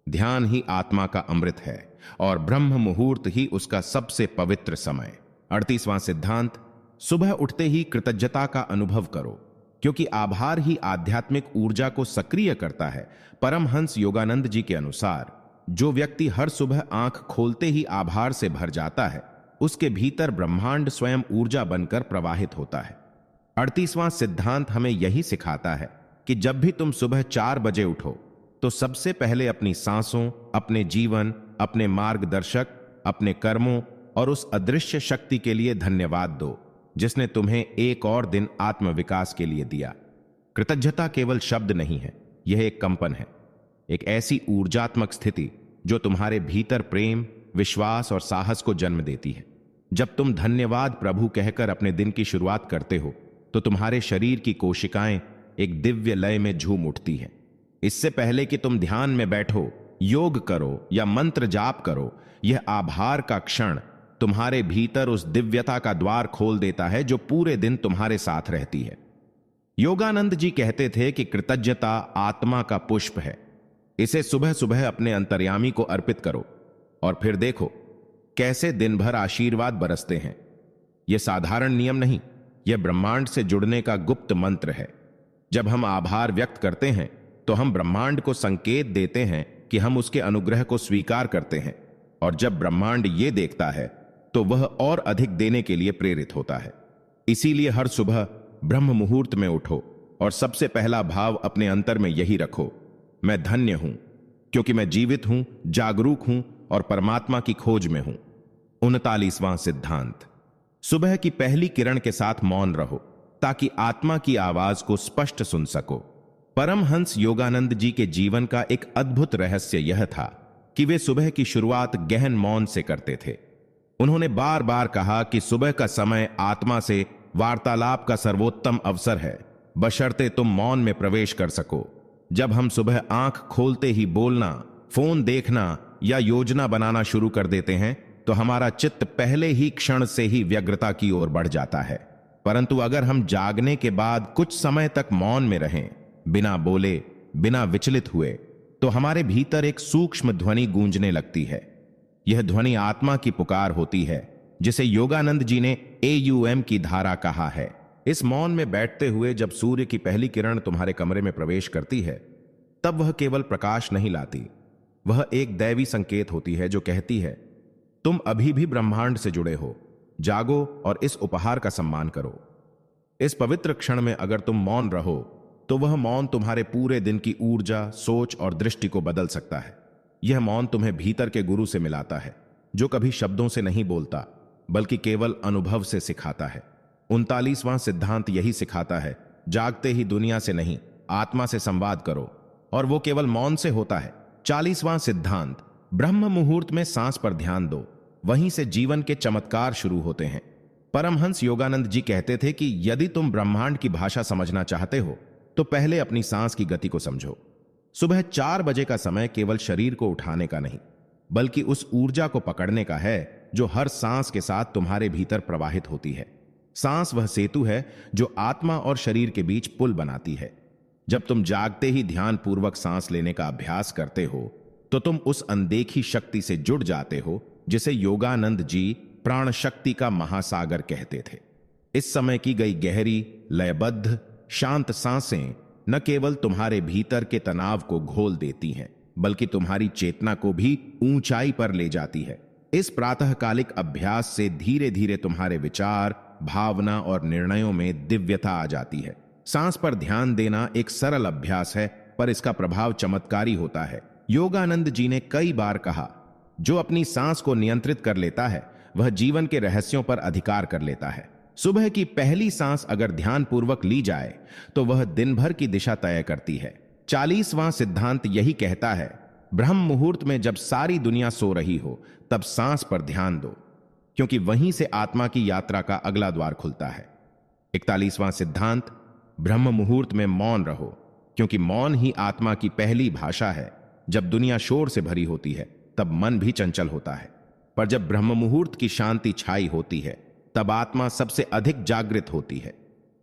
ध्यान ही आत्मा का अमृत है और ब्रह्म मुहूर्त ही उसका सबसे पवित्र समय। 38वां सिद्धांत, सुबह उठते ही कृतज्ञता का अनुभव करो, क्योंकि आभार ही आध्यात्मिक ऊर्जा को सक्रिय करता है। परमहंस योगानंद जी के अनुसार, जो व्यक्ति हर सुबह आंख खोलते ही आभार से भर जाता है, उसके भीतर ब्रह्मांड स्वयं ऊर्जा बनकर प्रवाहित होता है। 38वां सिद्धांत हमें यही सिखाता है कि जब भी तुम सुबह 4 बजे उठो, तो सबसे पहले अपनी सांसों, अपने जीवन, अपने मार्गदर्शक, अपने कर्मों और उस अदृश्य शक्ति के लिए धन्यवाद दो। जिसने तुम्हें एक और दिन आत्मविकास के लिए दिया। कृतज्ञता केवल शब्द नहीं है, यह एक कंपन है, एक ऐसी ऊर्जात्मक स्थिति जो तुम्हारे भीतर प्रेम, विश्वास और साहस को जन्म देती है। जब तुम धन्यवाद प्रभु कहकर अपने दिन की शुरुआत करते हो तो तुम्हारे शरीर की कोशिकाएं एक दिव्य लय में झूम उठती हैं। इससे पहले कि तुम ध्यान में बैठो, योग करो या मंत्र जाप करो, यह आभार का क्षण तुम्हारे भीतर उस दिव्यता का द्वार खोल देता है जो पूरे दिन तुम्हारे साथ रहती है। योगानंद जी कहते थे कि कृतज्ञता आत्मा का पुष्प है। इसे सुबह सुबह अपने अंतर्यामी को अर्पित करो और फिर देखो कैसे दिन भर आशीर्वाद बरसते हैं। यह साधारण नियम नहीं, यह ब्रह्मांड से जुड़ने का गुप्त मंत्र है। जब हम आभार व्यक्त करते हैं तो हम ब्रह्मांड को संकेत देते हैं कि हम उसके अनुग्रह को स्वीकार करते हैं, और जब ब्रह्मांड यह देखता है तो वह और अधिक देने के लिए प्रेरित होता है। इसीलिए हर सुबह ब्रह्म मुहूर्त में उठो और सबसे पहला भाव अपने अंतर में यही रखो, मैं धन्य हूं क्योंकि मैं जीवित हूं, जागरूक हूं और परमात्मा की खोज में हूं। 39वां सिद्धांत, सुबह की पहली किरण के साथ मौन रहो ताकि आत्मा की आवाज को स्पष्ट सुन सको। परमहंस योगानंद जी के जीवन का एक अद्भुत रहस्य यह था कि वे सुबह की शुरुआत गहन मौन से करते थे। उन्होंने बार बार कहा कि सुबह का समय आत्मा से वार्तालाप का सर्वोत्तम अवसर है, बशर्ते तुम मौन में प्रवेश कर सको। जब हम सुबह आंख खोलते ही बोलना, फोन देखना या योजना बनाना शुरू कर देते हैं तो हमारा चित्त पहले ही क्षण से ही व्यग्रता की ओर बढ़ जाता है। परंतु अगर हम जागने के बाद कुछ समय तक मौन में रहें, बिना बोले, बिना विचलित हुए, तो हमारे भीतर एक सूक्ष्म ध्वनि गूंजने लगती है। यह ध्वनि आत्मा की पुकार होती है, जिसे योगानंद जी ने AUM की धारा कहा है। इस मौन में बैठते हुए जब सूर्य की पहली किरण तुम्हारे कमरे में प्रवेश करती है, तब वह केवल प्रकाश नहीं लाती, वह एक दैवी संकेत होती है जो कहती है तुम अभी भी ब्रह्मांड से जुड़े हो, जागो और इस उपहार का सम्मान करो। इस पवित्र क्षण में अगर तुम मौन रहो तो वह मौन तुम्हारे पूरे दिन की ऊर्जा, सोच और दृष्टि को बदल सकता है। यह मौन तुम्हें भीतर के गुरु से मिलाता है, जो कभी शब्दों से नहीं बोलता बल्कि केवल अनुभव से सिखाता है। 39वां सिद्धांत यही सिखाता है, जागते ही दुनिया से नहीं, आत्मा से संवाद करो, और वो केवल मौन से होता है। 40वां सिद्धांत, ब्रह्म मुहूर्त में सांस पर ध्यान दो, वहीं से जीवन के चमत्कार शुरू होते हैं। परमहंस योगानंद जी कहते थे कि यदि तुम ब्रह्मांड की भाषा समझना चाहते हो तो पहले अपनी सांस की गति को समझो। सुबह 4 बजे का समय केवल शरीर को उठाने का नहीं, बल्कि उस ऊर्जा को पकड़ने का है जो हर सांस के साथ तुम्हारे भीतर प्रवाहित होती है। सांस वह सेतु है जो आत्मा और शरीर के बीच पुल बनाती है। जब तुम जागते ही ध्यान पूर्वक सांस लेने का अभ्यास करते हो तो तुम उस अनदेखी शक्ति से जुड़ जाते हो जिसे योगानंद जी प्राण शक्ति का महासागर कहते थे। इस समय की गई गहरी, लयबद्ध, शांत सांसें न केवल तुम्हारे भीतर के तनाव को घोल देती हैं, बल्कि तुम्हारी चेतना को भी ऊंचाई पर ले जाती है। इस प्रातःकालिक अभ्यास से धीरे धीरे तुम्हारे विचार, भावना और निर्णयों में दिव्यता आ जाती है। सांस पर ध्यान देना एक सरल अभ्यास है, पर इसका प्रभाव चमत्कारी होता है। योगानंद जी ने कई बार कहा, जो अपनी सांस को नियंत्रित कर लेता है वह जीवन के रहस्यों पर अधिकार कर लेता है। सुबह की पहली सांस अगर ध्यानपूर्वक ली जाए तो वह दिन भर की दिशा तय करती है। 40वां सिद्धांत यही कहता है, ब्रह्म मुहूर्त में जब सारी दुनिया सो रही हो तब सांस पर ध्यान दो, क्योंकि वहीं से आत्मा की यात्रा का अगला द्वार खुलता है। 41वां सिद्धांत, ब्रह्म मुहूर्त में मौन रहो, क्योंकि मौन ही आत्मा की पहली भाषा है। जब दुनिया शोर से भरी होती है तब मन भी चंचल होता है, पर जब ब्रह्म मुहूर्त की शांति छाई होती है तब आत्मा सबसे अधिक जागृत होती है।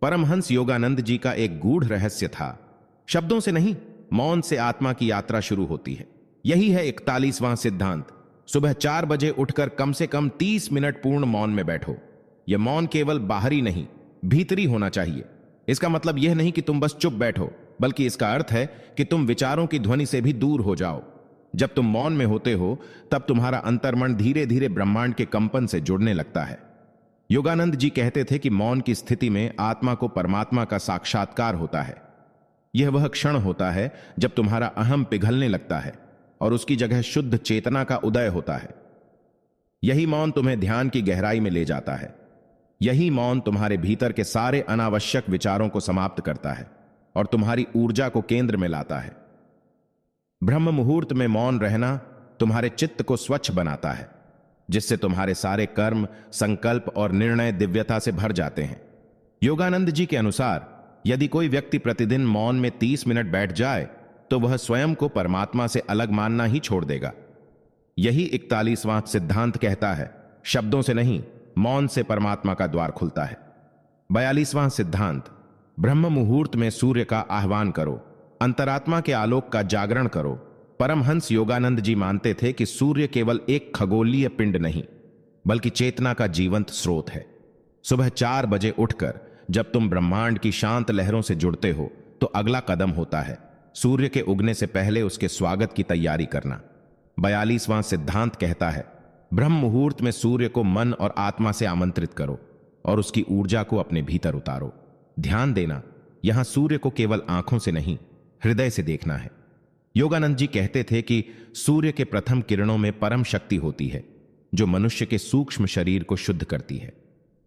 परमहंस योगानंद जी का एक गूढ़ रहस्य था, शब्दों से नहीं, मौन से आत्मा की यात्रा शुरू होती है। यही है 41वां सिद्धांत, सुबह 4 बजे उठकर कम से कम 30 मिनट पूर्ण मौन में बैठो। यह मौन केवल बाहरी नहीं, भीतरी होना चाहिए। इसका मतलब यह नहीं कि तुम बस चुप बैठो, बल्कि इसका अर्थ है कि तुम विचारों की ध्वनि से भी दूर हो जाओ। जब तुम मौन में होते हो तब तुम्हारा अंतर्मन धीरे धीरे ब्रह्मांड के कंपन से जुड़ने लगता है। योगानंद जी कहते थे कि मौन की स्थिति में आत्मा को परमात्मा का साक्षात्कार होता है। यह वह क्षण होता है जब तुम्हारा अहम पिघलने लगता है और उसकी जगह शुद्ध चेतना का उदय होता है। यही मौन तुम्हें ध्यान की गहराई में ले जाता है। यही मौन तुम्हारे भीतर के सारे अनावश्यक विचारों को समाप्त करता है और तुम्हारी ऊर्जा को केंद्र में लाता है। ब्रह्म मुहूर्त में मौन रहना तुम्हारे चित्त को स्वच्छ बनाता है, जिससे तुम्हारे सारे कर्म, संकल्प और निर्णय दिव्यता से भर जाते हैं। योगानंद जी के अनुसार यदि कोई व्यक्ति प्रतिदिन मौन में 30 मिनट बैठ जाए तो वह स्वयं को परमात्मा से अलग मानना ही छोड़ देगा। यही 41वां सिद्धांत कहता है, शब्दों से नहीं, मौन से परमात्मा का द्वार खुलता है। 42वां सिद्धांत, ब्रह्म मुहूर्त में सूर्य का आह्वान करो, अंतरात्मा के आलोक का जागरण करो। परमहंस योगानंद जी मानते थे कि सूर्य केवल एक खगोलीय पिंड नहीं, बल्कि चेतना का जीवंत स्रोत है। सुबह 4 बजे उठकर जब तुम ब्रह्मांड की शांत लहरों से जुड़ते हो तो अगला कदम होता है सूर्य के उगने से पहले उसके स्वागत की तैयारी करना। 42वां सिद्धांत कहता है, ब्रह्म मुहूर्त में सूर्य को मन और आत्मा से आमंत्रित करो और उसकी ऊर्जा को अपने भीतर उतारो। ध्यान देना, यहां सूर्य को केवल आंखों से नहीं, हृदय से देखना है। योगानंद जी कहते थे कि सूर्य के प्रथम किरणों में परम शक्ति होती है जो मनुष्य के सूक्ष्म शरीर को शुद्ध करती है।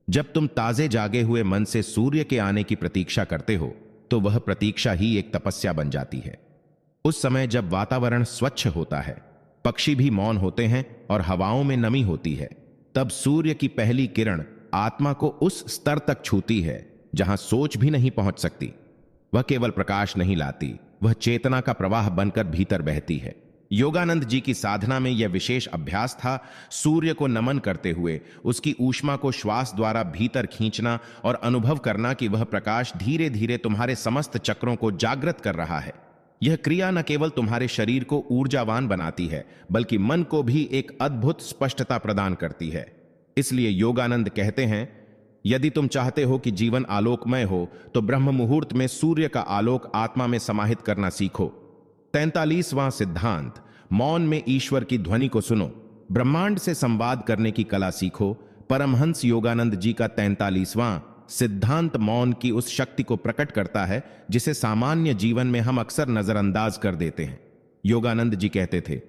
जब तुम ताजे जागे हुए मन से सूर्य के आने की प्रतीक्षा करते हो तो वह प्रतीक्षा ही एक तपस्या बन जाती है। उस समय जब वातावरण स्वच्छ होता है, पक्षी भी मौन होते हैं और हवाओं में नमी होती है, तब सूर्य की पहली किरण आत्मा को उस स्तर तक छूती है जहां सोच भी नहीं पहुंच सकती। वह केवल प्रकाश नहीं लाती, वह चेतना का प्रवाह बनकर भीतर बहती है। योगानंद जी की साधना में यह विशेष अभ्यास था सूर्य को नमन करते हुए उसकी ऊष्मा को श्वास द्वारा भीतर खींचना और अनुभव करना कि वह प्रकाश धीरे धीरे तुम्हारे समस्त चक्रों को जागृत कर रहा है। यह क्रिया न केवल तुम्हारे शरीर को ऊर्जावान बनाती है बल्कि मन को भी एक अद्भुत स्पष्टता प्रदान करती है। इसलिए योगानंद कहते हैं, यदि तुम चाहते हो कि जीवन आलोकमय हो तो ब्रह्म मुहूर्त में सूर्य का आलोक आत्मा में समाहित करना सीखो। 43वां सिद्धांत, मौन में ईश्वर की ध्वनि को सुनो, ब्रह्मांड से संवाद करने की कला सीखो। परमहंस योगानंद जी का 43वां सिद्धांत मौन की उस शक्ति को प्रकट करता है जिसे सामान्य जीवन में हम अक्सर नजरअंदाज कर देते हैं। योगानंद जी कहते थे,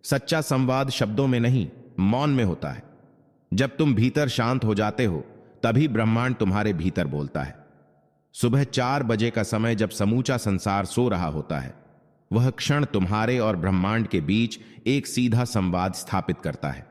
सच्चा संवाद शब्दों में नहीं, मौन में होता है। जब तुम भीतर शांत हो जाते हो तभी ब्रह्मांड तुम्हारे भीतर बोलता है। सुबह 4 बजे का समय जब समूचा संसार सो रहा होता है, वह क्षण तुम्हारे और ब्रह्मांड के बीच एक सीधा संवाद स्थापित करता है।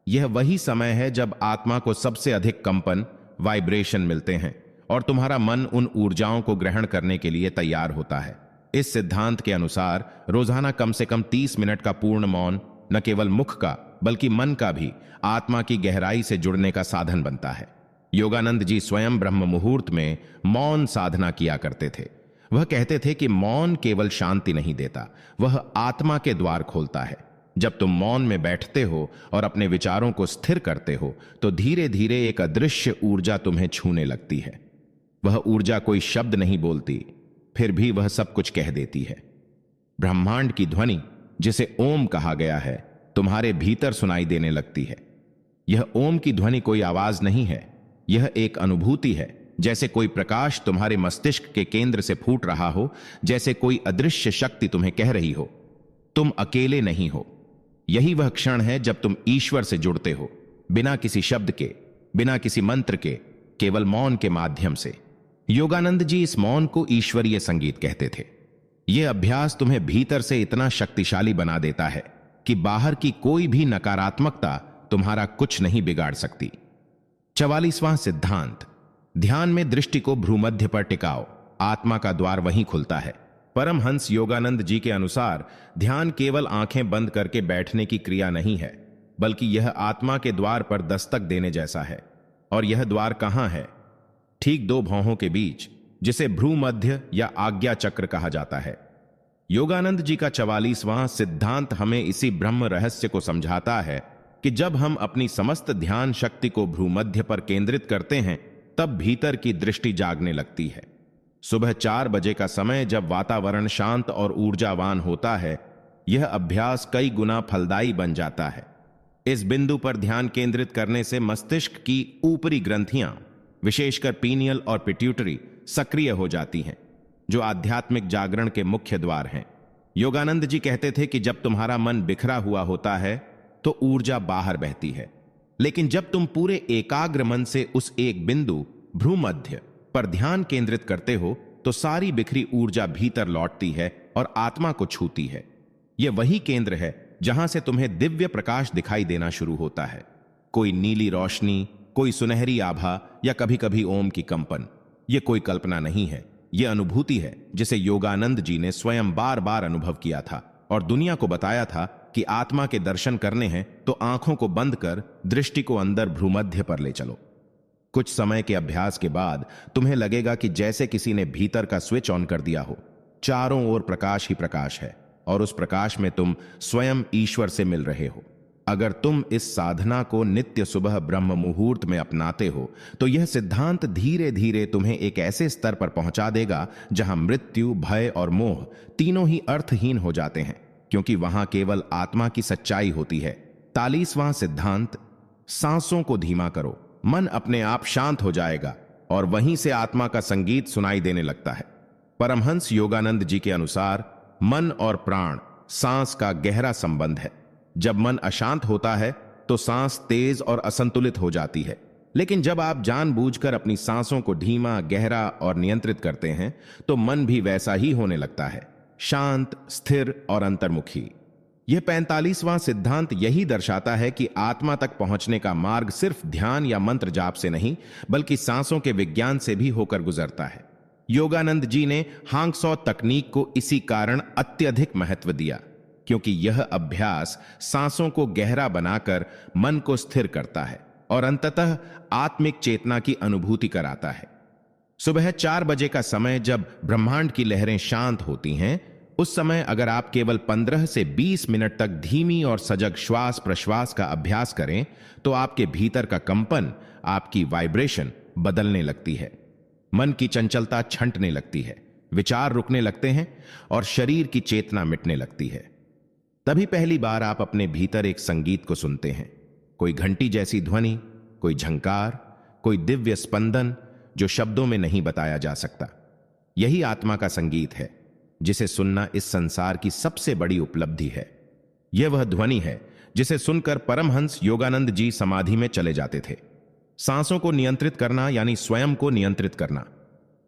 यह वही समय है जब आत्मा को सबसे अधिक कंपन, वाइब्रेशन मिलते हैं और तुम्हारा मन उन ऊर्जाओं को ग्रहण करने के लिए तैयार होता है। इस सिद्धांत के अनुसार रोजाना कम से कम 30 मिनट का पूर्ण मौन न केवल मुख का बल्कि मन का भी आत्मा की गहराई से जुड़ने का साधन बनता है। योगानंद जी स्वयं ब्रह्म मुहूर्त में मौन साधना किया करते थे। वह कहते थे कि मौन केवल शांति नहीं देता, वह आत्मा के द्वार खोलता है। जब तुम मौन में बैठते हो और अपने विचारों को स्थिर करते हो तो धीरे धीरे एक अदृश्य ऊर्जा तुम्हें छूने लगती है। वह ऊर्जा कोई शब्द नहीं बोलती, फिर भी वह सब कुछ कह देती है। ब्रह्मांड की ध्वनि, जिसे ओम कहा गया है, तुम्हारे भीतर सुनाई देने लगती है। यह ओम की ध्वनि कोई आवाज नहीं है, यह एक अनुभूति है, जैसे कोई प्रकाश तुम्हारे मस्तिष्क के केंद्र से फूट रहा हो, जैसे कोई अदृश्य शक्ति तुम्हें कह रही हो, तुम अकेले नहीं हो। यही वह क्षण है जब तुम ईश्वर से जुड़ते हो, बिना किसी शब्द के, बिना किसी मंत्र के, केवल मौन के माध्यम से। योगानंद जी इस मौन को ईश्वरीय संगीत कहते थे। यह अभ्यास तुम्हें भीतर से इतना शक्तिशाली बना देता है कि बाहर की कोई भी नकारात्मकता तुम्हारा कुछ नहीं बिगाड़ सकती। 44वां सिद्धांत, ध्यान में दृष्टि को भ्रूमध्य पर टिकाओ, आत्मा का द्वार वहीं खुलता है। परमहंस योगानंद जी के अनुसार ध्यान केवल आंखें बंद करके बैठने की क्रिया नहीं है, बल्कि यह आत्मा के द्वार पर दस्तक देने जैसा है। और यह द्वार कहां है? ठीक 2 भौहों के बीच, जिसे भ्रूमध्य या आज्ञा चक्र कहा जाता है। योगानंद जी का 44वां सिद्धांत हमें इसी ब्रह्म रहस्य को समझाता है कि जब हम अपनी समस्त ध्यान शक्ति को भ्रूमध्य पर केंद्रित करते हैं तब भीतर की दृष्टि जागने लगती है। सुबह 4 बजे का समय जब वातावरण शांत और ऊर्जावान होता है, यह अभ्यास कई गुना फलदायी बन जाता है। इस बिंदु पर ध्यान केंद्रित करने से मस्तिष्क की ऊपरी ग्रंथियां, विशेषकर पीनियल और पिट्यूटरी, सक्रिय हो जाती हैं, जो आध्यात्मिक जागरण के मुख्य द्वार हैं। योगानंद जी कहते थे कि जब तुम्हारा मन बिखरा हुआ होता है तो ऊर्जा बाहर बहती है, लेकिन जब तुम पूरे एकाग्र मन से उस एक बिंदु भ्रूमध्य पर ध्यान केंद्रित करते हो तो सारी बिखरी ऊर्जा भीतर लौटती है और आत्मा को छूती है। यह वही केंद्र है जहां से तुम्हें दिव्य प्रकाश दिखाई देना शुरू होता है। कोई नीली रोशनी, कोई सुनहरी आभा या कभी कभी ओम की कंपन। यह कोई कल्पना नहीं है, यह अनुभूति है जिसे योगानंद जी ने स्वयं बार बार अनुभव किया था और दुनिया को बताया था कि आत्मा के दर्शन करने हैं तो आंखों को बंद कर दृष्टि को अंदर भ्रूमध्य पर ले चलो। कुछ समय के अभ्यास के बाद तुम्हें लगेगा कि जैसे किसी ने भीतर का स्विच ऑन कर दिया हो। चारों ओर प्रकाश ही प्रकाश है और उस प्रकाश में तुम स्वयं ईश्वर से मिल रहे हो। अगर तुम इस साधना को नित्य सुबह ब्रह्म मुहूर्त में अपनाते हो तो यह सिद्धांत धीरे धीरे तुम्हें एक ऐसे स्तर पर पहुंचा देगा जहां मृत्यु, भय और मोह तीनों ही अर्थहीन हो जाते हैं, क्योंकि वहां केवल आत्मा की सच्चाई होती है। 43वां सिद्धांत, सांसों को धीमा करो। मन अपने आप शांत हो जाएगा और वहीं से आत्मा का संगीत सुनाई देने लगता है। परमहंस योगानंद जी के अनुसार मन और प्राण, सांस का गहरा संबंध है। जब मन अशांत होता है तो सांस तेज और असंतुलित हो जाती है, लेकिन जब आप जानबूझकर अपनी सांसों को धीमा, गहरा और नियंत्रित करते हैं तो मन भी वैसा ही होने लगता है, शांत, स्थिर और अंतर्मुखी। यह 45वां सिद्धांत यही दर्शाता है कि आत्मा तक पहुंचने का मार्ग सिर्फ ध्यान या मंत्र जाप से नहीं, बल्कि सांसों के विज्ञान से भी होकर गुजरता है। योगानंद जी ने हांगसो तकनीक को इसी कारण अत्यधिक महत्व दिया, क्योंकि यह अभ्यास सांसों को गहरा बनाकर मन को स्थिर करता है और अंततः आत्मिक चेतना की अनुभूति कराता है। सुबह 4 बजे का समय जब ब्रह्मांड की लहरें शांत होती हैं, उस समय अगर आप केवल 15 से 20 मिनट तक धीमी और सजग श्वास प्रश्वास का अभ्यास करें तो आपके भीतर का कंपन, आपकी वाइब्रेशन बदलने लगती है। मन की चंचलता छंटने लगती है, विचार रुकने लगते हैं और शरीर की चेतना मिटने लगती है। तभी पहली बार आप अपने भीतर एक संगीत को सुनते हैं, कोई घंटी जैसी ध्वनि, कोई झंकार, कोई दिव्य स्पंदन जो शब्दों में नहीं बताया जा सकता। यही आत्मा का संगीत है जिसे सुनना इस संसार की सबसे बड़ी उपलब्धि है। यह वह ध्वनि है जिसे सुनकर परमहंस योगानंद जी समाधि में चले जाते थे। सांसों को नियंत्रित करना यानी स्वयं को नियंत्रित करना।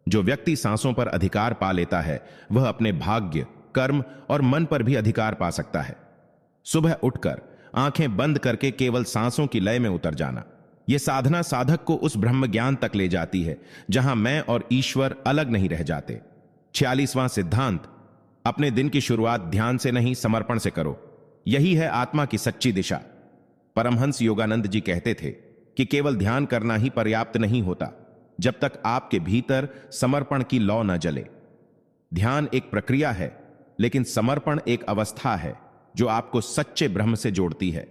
जो व्यक्ति सांसों पर अधिकार पा लेता है वह अपने भाग्य, कर्म और मन पर भी अधिकार पा सकता है। सुबह उठकर आंखें बंद करके केवल सांसों की लय में उतर जाना, यह साधना साधक को उस ब्रह्म ज्ञान तक ले जाती है जहां मैं और ईश्वर अलग नहीं रह जाते। 46वां सिद्धांत, अपने दिन की शुरुआत ध्यान से नहीं समर्पण से करो। यही है आत्मा की सच्ची दिशा। परमहंस योगानंद जी कहते थे कि केवल ध्यान करना ही पर्याप्त नहीं होता जब तक आपके भीतर समर्पण की लौ न जले। ध्यान एक प्रक्रिया है, लेकिन समर्पण एक अवस्था है जो आपको सच्चे ब्रह्म से जोड़ती है।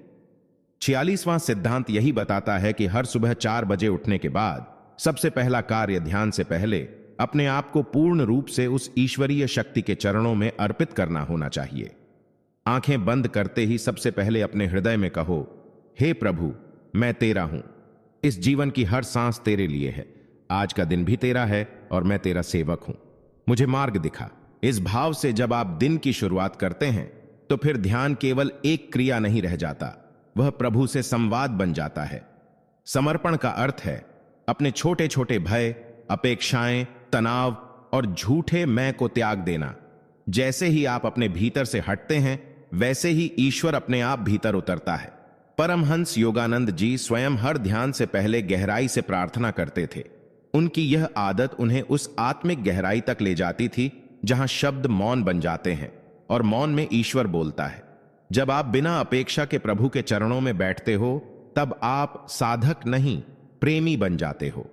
46वां सिद्धांत यही बताता है कि हर सुबह 4 बजे उठने के बाद सबसे पहला कार्य ध्यान से पहले अपने आप को पूर्ण रूप से उस ईश्वरीय शक्ति के चरणों में अर्पित करना होना चाहिए। आंखें बंद करते ही सबसे पहले अपने हृदय में कहो, हे प्रभु, मैं तेरा हूं। इस जीवन की हर सांस तेरे लिए है। आज का दिन भी तेरा है और मैं तेरा सेवक हूं। मुझे मार्ग दिखा। इस भाव से जब आप दिन की शुरुआत करते हैं तो फिर ध्यान केवल एक क्रिया नहीं रह जाता, वह प्रभु से संवाद बन जाता है। समर्पण का अर्थ है अपने छोटे छोटे भय, अपेक्षाएं, तनाव और झूठे मैं को त्याग देना। जैसे ही आप अपने भीतर से हटते हैं वैसे ही ईश्वर अपने आप भीतर उतरता है। परमहंस योगानंद जी स्वयं हर ध्यान से पहले गहराई से प्रार्थना करते थे। उनकी यह आदत उन्हें उस आत्मिक गहराई तक ले जाती थी जहां शब्द मौन बन जाते हैं और मौन में ईश्वर बोलता है। जब आप बिना अपेक्षा के प्रभु के चरणों में बैठते हो तब आप साधक नहीं, प्रेमी बन जाते हो।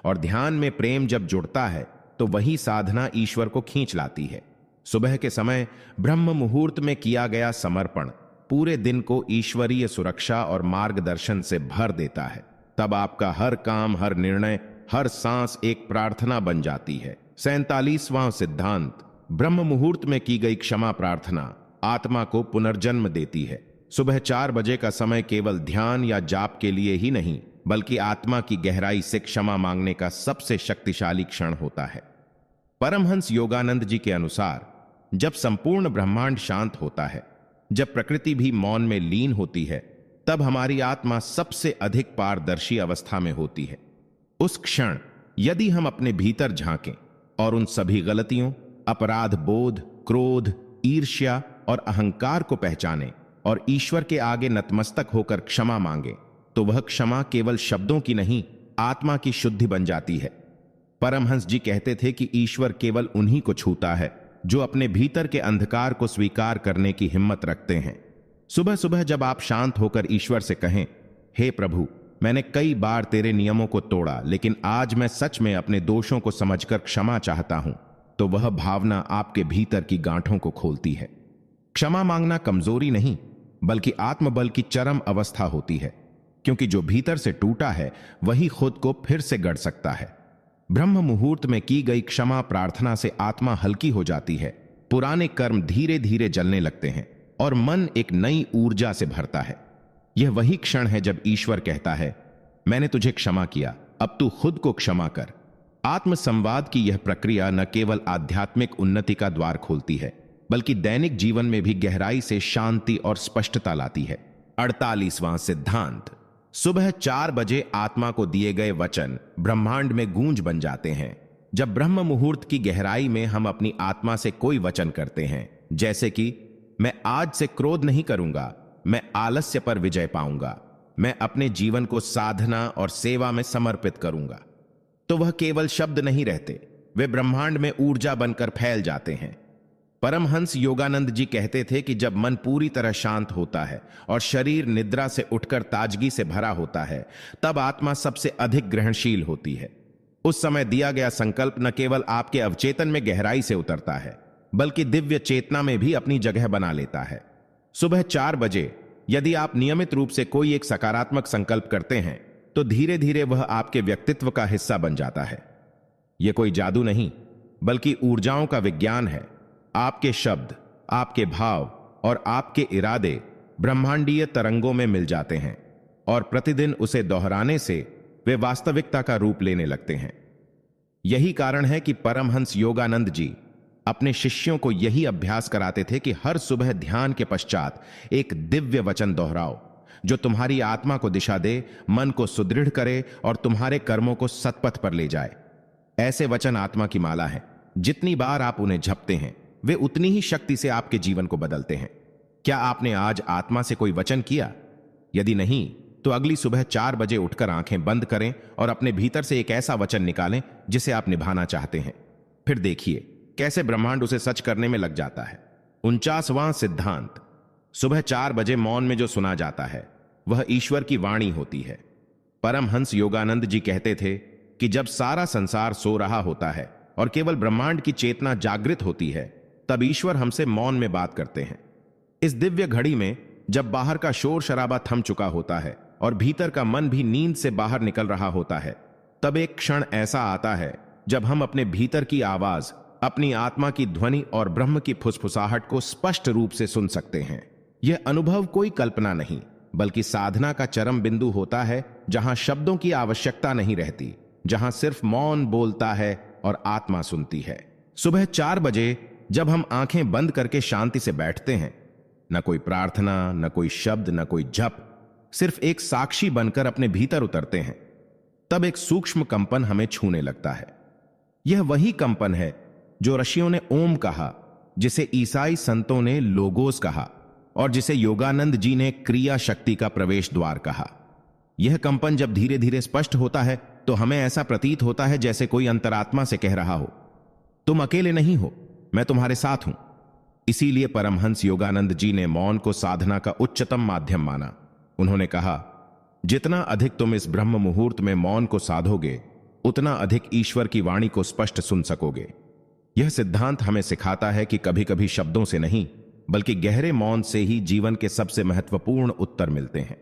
और ध्यान में प्रेम जब जुड़ता है तो वही साधना ईश्वर को खींच लाती है। सुबह के समय ब्रह्म मुहूर्त में किया गया समर्पण पूरे दिन को ईश्वरीय सुरक्षा और मार्गदर्शन से भर देता है। तब आपका हर काम, हर निर्णय, हर सांस एक प्रार्थना बन जाती है। 47वां सिद्धांत, ब्रह्म मुहूर्त में की गई क्षमा प्रार्थना आत्मा को पुनर्जन्म देती है। सुबह 4 बजे का समय केवल ध्यान या जाप के लिए ही नहीं, बल्कि आत्मा की गहराई से क्षमा मांगने का सबसे शक्तिशाली क्षण होता है। परमहंस योगानंद जी के अनुसार जब संपूर्ण ब्रह्मांड शांत होता है, जब प्रकृति भी मौन में लीन होती है, तब हमारी आत्मा सबसे अधिक पारदर्शी अवस्था में होती है। उस क्षण यदि हम अपने भीतर झांकें और उन सभी गलतियों, अपराध बोध, क्रोध, ईर्ष्या और अहंकार को पहचानें और ईश्वर के आगे नतमस्तक होकर क्षमा मांगे, तो वह क्षमा केवल शब्दों की नहीं, आत्मा की शुद्धि बन जाती है। परमहंस जी कहते थे कि ईश्वर केवल उन्हीं को छूता है जो अपने भीतर के अंधकार को स्वीकार करने की हिम्मत रखते हैं। सुबह सुबह जब आप शांत होकर ईश्वर से कहें, हे प्रभु, मैंने कई बार तेरे नियमों को तोड़ा, लेकिन आज मैं सच में अपने दोषों को समझकर क्षमा चाहता हूं, तो वह भावना आपके भीतर की गांठों को खोलती है। क्षमा मांगना कमजोरी नहीं, बल्कि आत्मबल की चरम अवस्था होती है, क्योंकि जो भीतर से टूटा है वही खुद को फिर से गढ़ सकता है। ब्रह्म मुहूर्त में की गई क्षमा प्रार्थना से आत्मा हल्की हो जाती है, पुराने कर्म धीरे धीरे जलने लगते हैं और मन एक नई ऊर्जा से भरता है। यह वही क्षण है जब ईश्वर कहता है, मैंने तुझे क्षमा किया, अब तू खुद को क्षमा कर। आत्म संवाद की यह प्रक्रिया न केवल आध्यात्मिक उन्नति का द्वार खोलती है, बल्कि दैनिक जीवन में भी गहराई से शांति और स्पष्टता लाती है। 48वां सिद्धांत। सुबह 4 बजे आत्मा को दिए गए वचन ब्रह्मांड में गूंज बन जाते हैं। जब ब्रह्म मुहूर्त की गहराई में हम अपनी आत्मा से कोई वचन करते हैं, जैसे कि मैं आज से क्रोध नहीं करूंगा, मैं आलस्य पर विजय पाऊंगा, मैं अपने जीवन को साधना और सेवा में समर्पित करूंगा, तो वह केवल शब्द नहीं रहते, वे ब्रह्मांड में ऊर्जा बनकर फैल जाते हैं। परमहंस योगानंद जी कहते थे कि जब मन पूरी तरह शांत होता है और शरीर निद्रा से उठकर ताजगी से भरा होता है, तब आत्मा सबसे अधिक ग्रहणशील होती है। उस समय दिया गया संकल्प न केवल आपके अवचेतन में गहराई से उतरता है, बल्कि दिव्य चेतना में भी अपनी जगह बना लेता है। सुबह 4 बजे यदि आप नियमित रूप से कोई एक सकारात्मक संकल्प करते हैं, तो धीरे धीरे वह आपके व्यक्तित्व का हिस्सा बन जाता है। यह कोई जादू नहीं, बल्कि ऊर्जाओं का विज्ञान है। आपके शब्द, आपके भाव और आपके इरादे ब्रह्मांडीय तरंगों में मिल जाते हैं और प्रतिदिन उसे दोहराने से वे वास्तविकता का रूप लेने लगते हैं। यही कारण है कि परमहंस योगानंद जी अपने शिष्यों को यही अभ्यास कराते थे कि हर सुबह ध्यान के पश्चात एक दिव्य वचन दोहराओ, जो तुम्हारी आत्मा को दिशा दे, मन को सुदृढ़ करे और तुम्हारे कर्मों को सतपथ पर ले जाए। ऐसे वचन आत्मा की माला है। जितनी बार आप उन्हें जपते हैं, वे उतनी ही शक्ति से आपके जीवन को बदलते हैं। क्या आपने आज आत्मा से कोई वचन किया? यदि नहीं, तो अगली सुबह 4 बजे उठकर आंखें बंद करें और अपने भीतर से एक ऐसा वचन निकालें जिसे आप निभाना चाहते हैं। फिर देखिए कैसे ब्रह्मांड उसे सच करने में लग जाता है। 49वां सिद्धांत। सुबह 4 बजे मौन में जो सुना जाता है, वह ईश्वर की वाणी होती है। परमहंस योगानंद जी कहते थे कि जब सारा संसार सो रहा होता है और केवल ब्रह्मांड की चेतना जागृत होती है, तब ईश्वर हमसे मौन में बात करते हैं। इस दिव्य घड़ी में, जब बाहर का शोर शराबा थम चुका होता है और भीतर का मन भी नींद से बाहर निकल रहा होता है, तब एक क्षण ऐसा आता है जब हम अपने भीतर की आवाज, अपनी आत्मा की ध्वनि और ब्रह्म की फुसफुसाहट को स्पष्ट रूप से सुन सकते हैं। यह अनुभव कोई कल्पना नहीं, बल्कि साधना का चरम बिंदु होता है, जहां शब्दों की आवश्यकता नहीं रहती, जहां सिर्फ मौन बोलता है और आत्मा सुनती है। सुबह 4 बजे जब हम आंखें बंद करके शांति से बैठते हैं, न कोई प्रार्थना, न कोई शब्द, न कोई जप, सिर्फ एक साक्षी बनकर अपने भीतर उतरते हैं, तब एक सूक्ष्म कंपन हमें छूने लगता है। यह वही कंपन है जो ऋषियों ने ओम कहा, जिसे ईसाई संतों ने लोगोस कहा और जिसे योगानंद जी ने क्रिया शक्ति का प्रवेश द्वार कहा। यह कंपन जब धीरे धीरे स्पष्ट होता है, तो हमें ऐसा प्रतीत होता है जैसे कोई अंतरात्मा से कह रहा हो, तुम अकेले नहीं हो, मैं तुम्हारे साथ हूं। इसीलिए परमहंस योगानंद जी ने मौन को साधना का उच्चतम माध्यम माना। उन्होंने कहा, जितना अधिक तुम इस ब्रह्म मुहूर्त में मौन को साधोगे, उतना अधिक ईश्वर की वाणी को स्पष्ट सुन सकोगे। यह सिद्धांत हमें सिखाता है कि कभी कभी शब्दों से नहीं, बल्कि गहरे मौन से ही जीवन के सबसे महत्वपूर्ण उत्तर मिलते हैं।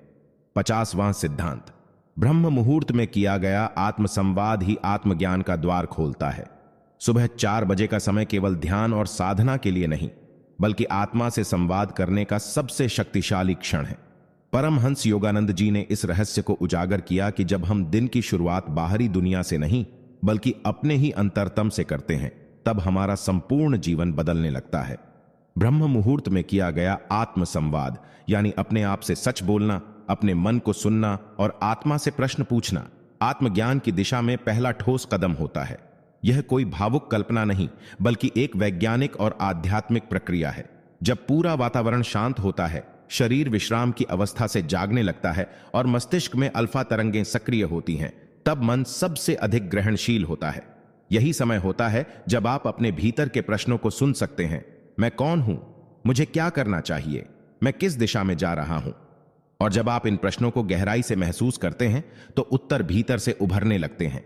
50वां सिद्धांत। ब्रह्म मुहूर्त में किया गया आत्मसंवाद ही आत्मज्ञान का द्वार खोलता है। सुबह 4 बजे का समय केवल ध्यान और साधना के लिए नहीं, बल्कि आत्मा से संवाद करने का सबसे शक्तिशाली क्षण है। परमहंस योगानंद जी ने इस रहस्य को उजागर किया कि जब हम दिन की शुरुआत बाहरी दुनिया से नहीं, बल्कि अपने ही अंतरतम से करते हैं, तब हमारा संपूर्ण जीवन बदलने लगता है। ब्रह्म मुहूर्त में किया गया आत्म संवाद, यानी अपने आप से सच बोलना, अपने मन को सुनना और आत्मा से प्रश्न पूछना आत्मज्ञान की दिशा में पहला ठोस कदम होता है। यह कोई भावुक कल्पना नहीं, बल्कि एक वैज्ञानिक और आध्यात्मिक प्रक्रिया है। जब पूरा वातावरण शांत होता है, शरीर विश्राम की अवस्था से जागने लगता है और मस्तिष्क में अल्फा तरंगें सक्रिय होती हैं, तब मन सबसे अधिक ग्रहणशील होता है। यही समय होता है जब आप अपने भीतर के प्रश्नों को सुन सकते हैं। मैं कौन हूं? मुझे क्या करना चाहिए? मैं किस दिशा में जा रहा हूं? और जब आप इन प्रश्नों को गहराई से महसूस करते हैं तो उत्तर भीतर से उभरने लगते हैं।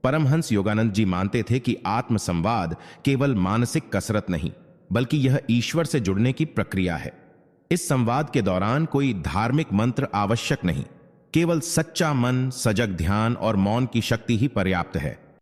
परमहंस योगानंद जी मानते थे कि आत्म संवाद केवल मानसिक कसरत नहीं, बल्कि यह ईश्वर से जुड़ने की प्रक्रिया है। इस संवाद के दौरान कोई धार्मिक मंत्र आवश्यक नहीं, केवल सच्चा मन, सजग ध्यान और मौन की शक्ति ही पर्याप्त है।